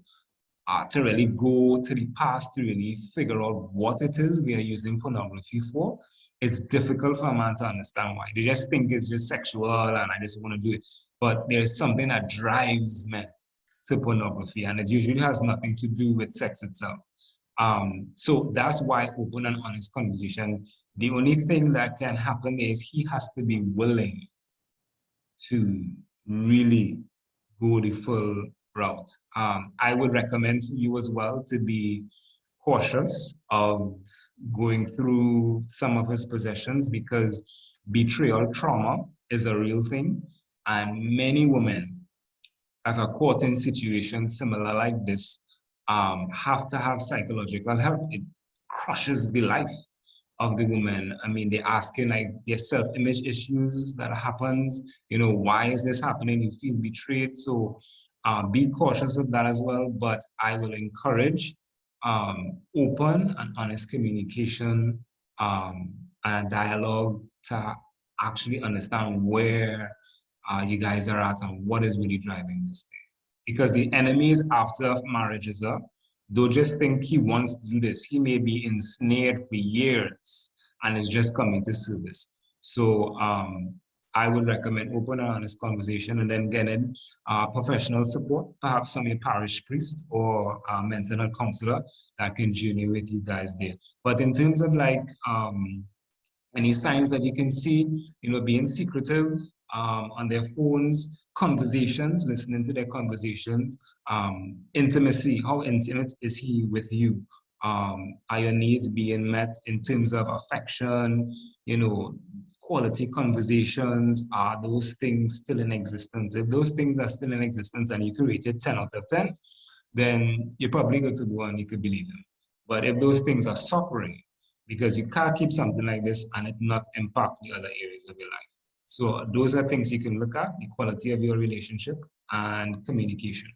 to really go to the past to really figure out what it is we are using pornography for. It's difficult for a man to understand why. They just think it's just sexual and I just want to do it. But there's something that drives men to pornography, and it usually has nothing to do with sex itself. So that's why open and honest conversation, the only thing that can happen is he has to be willing to really go the full route. I would recommend for you as well to be cautious of going through some of his possessions, because betrayal trauma is a real thing, and many women, as are caught in situations similar like this, have to have psychological help. It crushes the life of the woman. I mean, they're asking like their self-image issues that happens, you know, why is this happening? You feel betrayed. So be cautious of that as well. But I will encourage open and honest communication and dialogue to actually understand where you guys are at and what is really driving this thing. Because the enemy is after marriages up. Don't just think he wants to do this. He may be ensnared for years and is just coming to service. So I would recommend open and honest conversation, and then getting professional support, perhaps from a parish priest or a mental health counselor that can journey with you guys there. But in terms of like any signs that you can see, you know, being secretive on their phones, conversations, listening to their conversations, intimacy, how intimate is he with you? Are your needs being met in terms of affection, you know, quality conversations? Are those things still in existence? If those things are still in existence and you can rate it 10 out of 10, then you're probably good to go and you could believe them. But if those things are suffering, because you can't keep something like this and it not impact the other areas of your life. So those are things you can look at, the quality of your relationship and communication.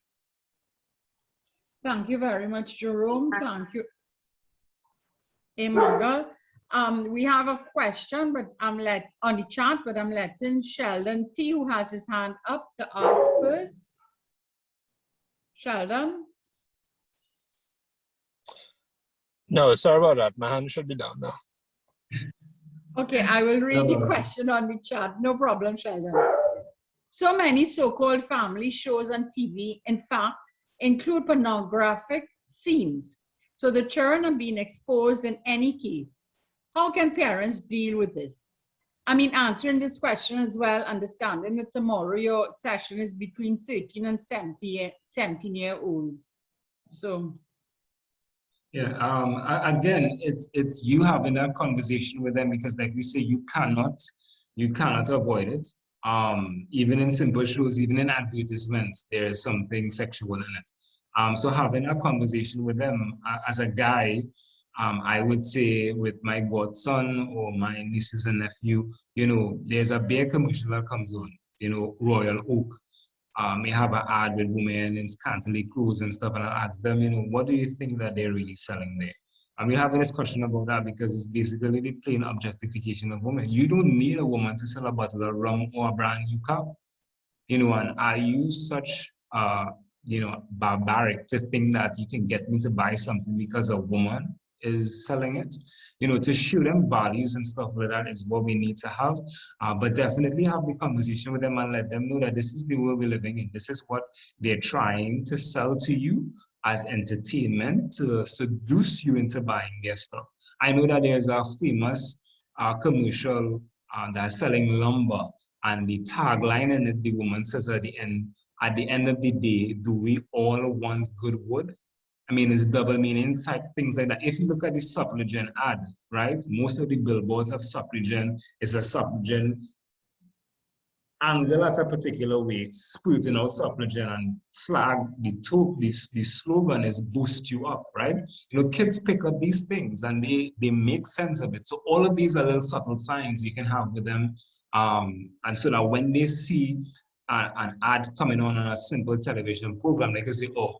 Thank you very much, Jerome. Thank you, Emmanuel. We have a question, but on the chat, but I'm letting Sheldon T, who has his hand up, to ask first. Sheldon? No, sorry about that. My hand should be down now. Okay, I will read the No. question on the chat. No problem, Sheldon. So many so-called family shows on TV, in fact, include pornographic scenes. So the children are being exposed in any case. How can parents deal with this? I mean, answering this question as well, understanding that tomorrow your session is between 13 and 17-year-olds. So. Yeah, again, it's you having that conversation with them, because like we say, you cannot avoid it. Even in simple shows, even in advertisements, there is something sexual in it. So having a conversation with them, as a guy, I would say with my godson or my nieces and nephew, you know, there's a beer commercial that comes on, you know, Royal Oak. May have an ad with women in scantily clothes and stuff, and I'll ask them, you know, what do you think that they're really selling there? And we have a discussion about that, because it's basically the plain objectification of women. You don't need a woman to sell a bottle of rum or a brand new car, you know, and are you such, you know, barbaric to think that you can get me to buy something because a woman is selling it? You know, to show them values and stuff like that is what we need to have. But definitely have the conversation with them and let them know that this is the world we're living in. This is what they're trying to sell to you as entertainment to seduce you into buying their stuff. I know that there's a famous commercial that's selling lumber, and the tagline in it, the woman says at the end of the day, do we all want good wood? I mean, it's double meaning type things like that. If you look at the Suppligen ad, right? Most of the billboards of Suppligen is a Suppligen angle at a particular way, spruiting out Suppligen and slag. The slogan is boost you up, right? You know, kids pick up these things and they make sense of it. So all of these are little subtle signs you can have with them. And so that when they see an ad coming on a simple television program, they can say, oh,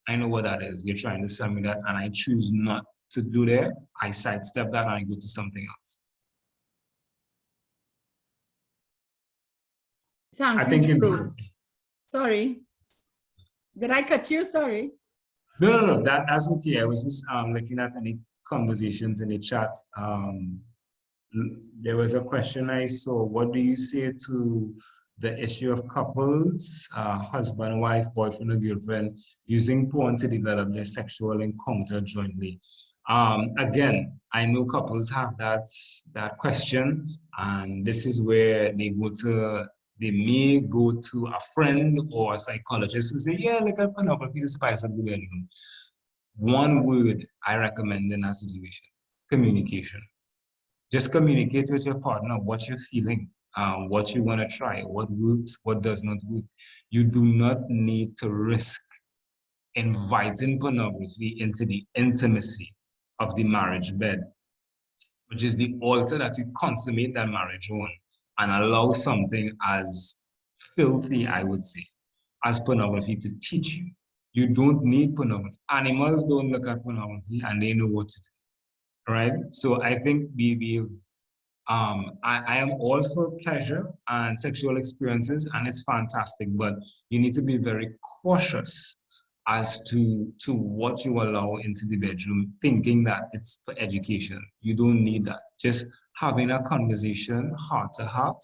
I know what that is. You're trying to sell me that, and I choose not to do that. I sidestep that and I go to something else. Thank you. Sorry. Did I cut you? Sorry. No, that's okay. I was just looking at any conversations in the chat. There was a question I saw. What do you say to the issue of couples, husband, wife, boyfriend, or girlfriend, using porn to develop their sexual encounter jointly? Again, I know couples have that question, and this is where they may go to a friend or a psychologist who say, yeah, look at pornography, the spice of the bedroom. One word I recommend in that situation: communication. Just communicate with your partner what you're feeling, what you want to try, what works, what does not work. You do not need to risk inviting pornography into the intimacy of the marriage bed, which is the altar that you consummate that marriage on, and allow something as filthy, I would say, as pornography to teach you. You don't need pornography. Animals don't look at pornography and they know what to do, right? So I think I am all for pleasure and sexual experiences, and it's fantastic, but you need to be very cautious as to what you allow into the bedroom, thinking that it's for education. You don't need that. Just having a conversation, heart to heart,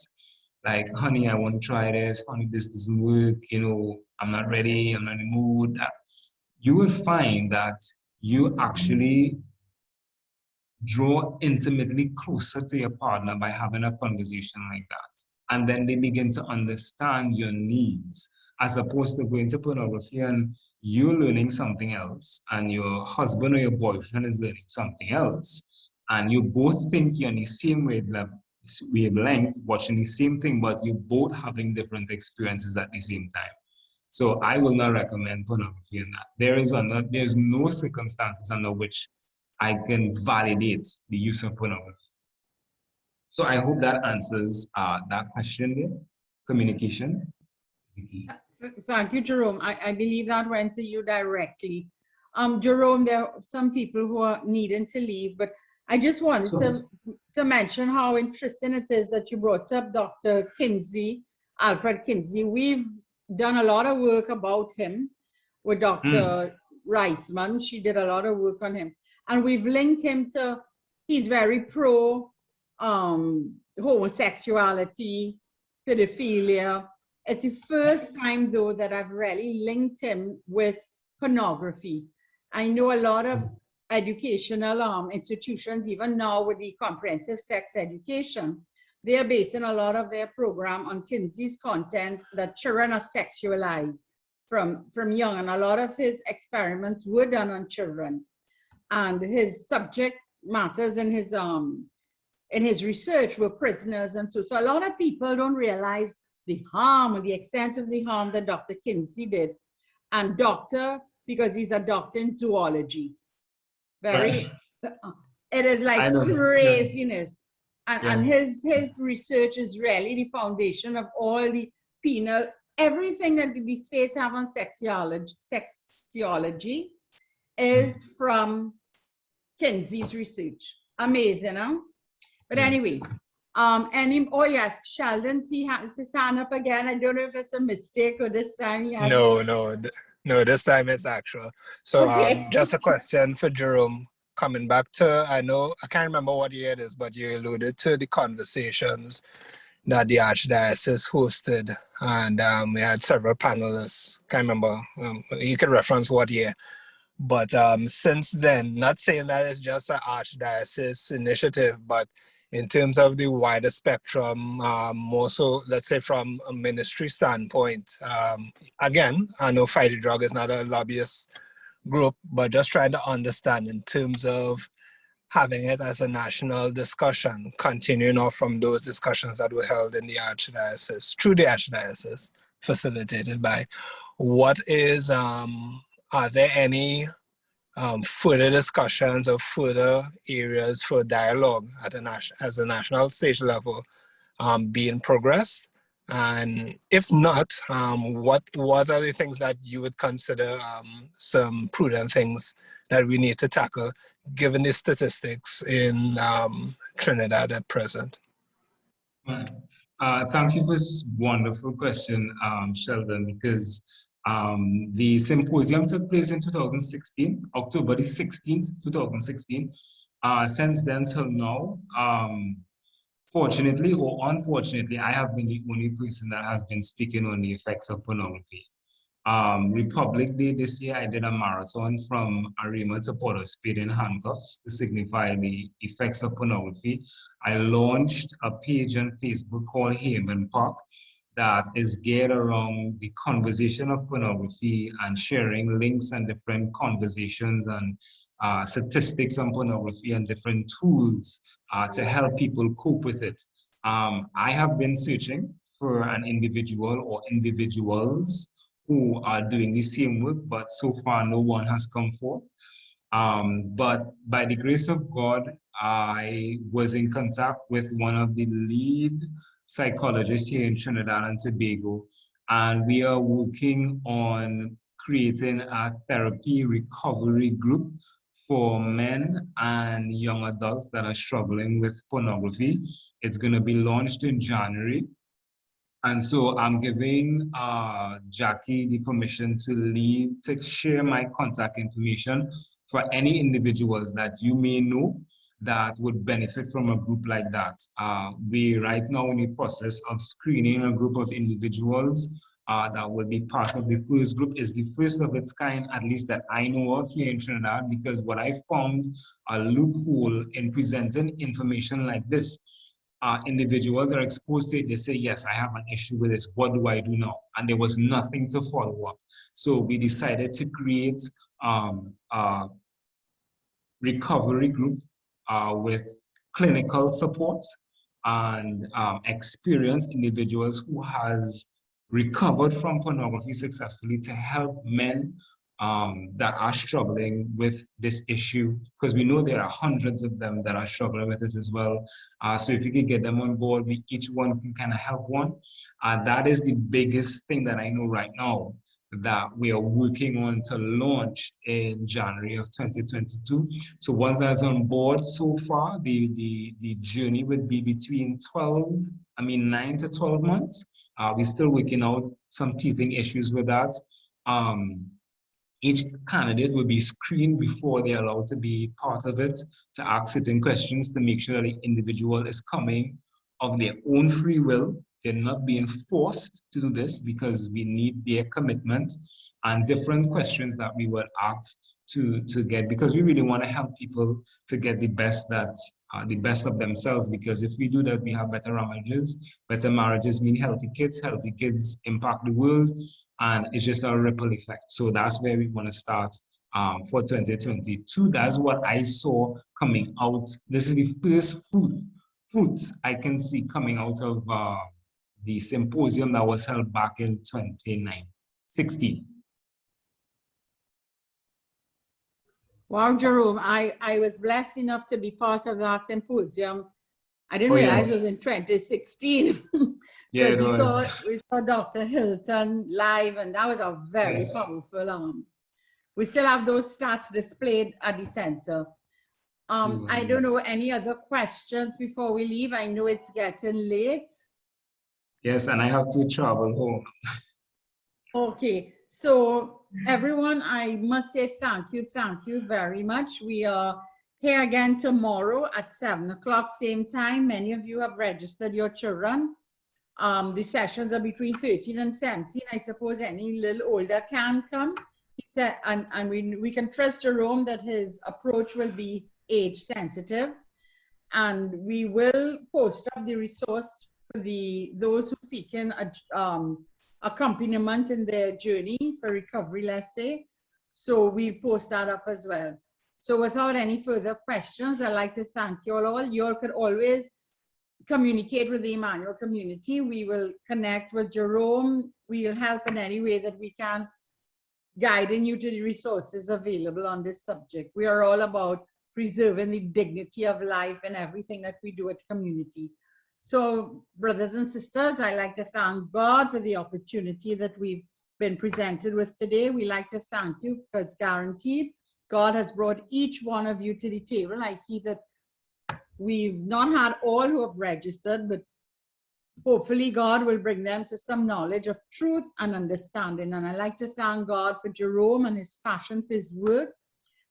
like, honey, I want to try this, honey, this doesn't work, you know, I'm not ready, I'm not in the mood. You will find that you actually draw intimately closer to your partner by having a conversation like that. And then they begin to understand your needs, as opposed to going to pornography and you're learning something else, and your husband or your boyfriend is learning something else. And you both think you're on the same wavelength, watching the same thing, but you're both having different experiences at the same time. So I will not recommend pornography in that. There's no circumstances under which I can validate the use of pornography. So I hope that answers that question there. Communication is the key. Thank you, Jerome. I believe that went to you directly. Jerome, there are some people who are needing to leave, but I just wanted to mention how interesting it is that you brought up Dr. Kinsey, Alfred Kinsey. We've done a lot of work about him with Dr. Reisman. She did a lot of work on him. And we've linked him to, he's very pro homosexuality, pedophilia. It's the first time, though, that I've really linked him with pornography. I know a lot of educational institutions, even now with the comprehensive sex education, they are basing a lot of their program on Kinsey's content that children are sexualized from young. And a lot of his experiments were done on children. And his subject matters in his research were prisoners. And so a lot of people don't realize the harm or the extent of the harm that Dr. Kinsey did. And because he's a doctor in zoology. It is like craziness. And his research is really the foundation of all the penal, everything that the states have on sexology is from Kinsey's research. Amazing, huh? But anyway, oh yes, Sheldon T has his hand up again. I don't know if it's a mistake or this time he has. No, this time it's actual. So okay. Just a question for Jerome. Coming back to, I can't remember what year it is, but you alluded to the conversations that the Archdiocese hosted, and we had several panelists. Can't remember. You can reference what year. But since then, not saying that it's just an Archdiocese initiative, but in terms of the wider spectrum, more so, let's say from a ministry standpoint, again, I know Fight the Drug is not a lobbyist group, but just trying to understand in terms of having it as a national discussion, continuing off from those discussions that were held in the Archdiocese, through the Archdiocese, facilitated by, are there any further discussions or further areas for dialogue as a national stage level being progressed? And if not, what are the things that you would consider some prudent things that we need to tackle, given the statistics in Trinidad at present? Thank you for this wonderful question, Sheldon, because the symposium took place in 2016, October the 16th, 2016. Since then till now, fortunately or unfortunately, I have been the only person that has been speaking on the effects of pornography. Republic Day this year, I did a marathon from Arima to Port of Spain in handcuffs to signify the effects of pornography. I launched a page on Facebook called Haven Park that is geared around the conversation of pornography and sharing links and different conversations and statistics on pornography and different tools to help people cope with it. I have been searching for an individual or individuals who are doing the same work, but so far no one has come forth. But by the grace of God, I was in contact with one of the lead psychologists here in Trinidad and Tobago, and we are working on creating a therapy recovery group for men and young adults that are struggling with pornography. It's going to be launched in January. And so I'm giving Jackie the permission to share my contact information for any individuals that you may know that would benefit from a group like that. We right now in the process of screening a group of individuals that will be part of the first group. Is the first of its kind, at least that I know of here in Trinidad, because what I found a loophole in presenting information like this, individuals are exposed to it, they say, yes, I have an issue with this, what do I do now? And there was nothing to follow up. So we decided to create a recovery group with clinical support and experienced individuals who has recovered from pornography successfully to help men that are struggling with this issue, because we know there are hundreds of them that are struggling with it as well. So if you can get them on board, each one can kind of help one. That is the biggest thing that I know right now that we are working on to launch in January of 2022. So once that's on board, so far, the journey would be between 9 to 12 months. We're still working out some teething issues with that. each candidate will be screened before they're allowed to be part of it, to ask certain questions to make sure the individual is coming of their own free will. They're not being forced to do this because we need their commitment, and different questions that we were asked to get, because we really want to help people to get the best of themselves, because if we do that, we have better marriages. Better marriages mean healthy kids impact the world, and it's just a ripple effect. So that's where we want to start for 2022. That's what I saw coming out. This is the first fruit I can see coming out of the symposium that was held back in 2016. Wow, Jerome, I was blessed enough to be part of that symposium. I didn't Oh, realize yes. it was in 2016. Yeah, it Because we was. saw Dr. Hilton live, and that was a very Yes. powerful. We still have those stats displayed at the center. I don't know, any other questions before we leave? I know it's getting late. Yes, and I have to travel home. Okay, so everyone, I must say thank you very much. We are here again tomorrow at 7 o'clock, same time. Many of you have registered your children. The sessions are between 13 and 17. I suppose any little older can come. He said, and we can trust Jerome that his approach will be age sensitive. And we will post up the resource for those who seeking accompaniment in their journey for recovery, let's say. So we'll post that up as well. So without any further questions, I'd like to thank you all. You all could always communicate with the Emmanuel community. We will connect with Jerome. We'll help in any way that we can, guiding you to the resources available on this subject. We are all about preserving the dignity of life and everything that we do at community. So, brothers and sisters, I'd like to thank God for the opportunity that we've been presented with today. We like to thank you because it's guaranteed. God has brought each one of you to the table. I see that we've not had all who have registered, but hopefully God will bring them to some knowledge of truth and understanding. And I'd like to thank God for Jerome and his passion for his work,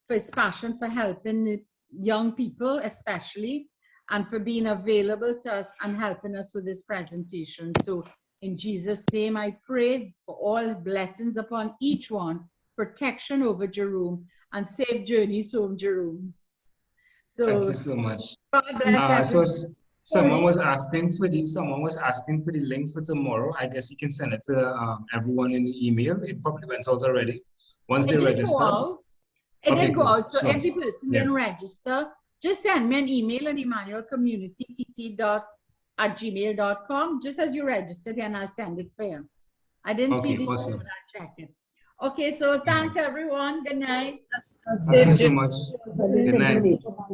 for his passion for helping young people especially, and for being available to us and helping us with this presentation. So in Jesus' name, I pray for all blessings upon each one, protection over Jerome, and safe journeys home, Jerome. So thank you so much. God bless everyone. Someone was asking for the link for tomorrow. I guess you can send it to everyone in the email. It probably went out already. Once they register. It did go cool. out. So if the person didn't register, just send me an email at emmanuelcommunitytt@gmail.com, just as you registered, and I'll send it for you. I didn't see the email, but I'll check it. Okay, so thanks everyone. Good night. Thank you so much. Good night.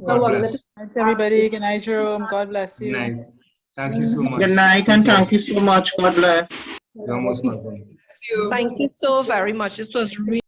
God bless. Thanks everybody. Good night, Jerome. God bless you. Good night. Thank you so much. Good night, and thank you so much. God bless. You're most welcome. Thank you so very much. This was really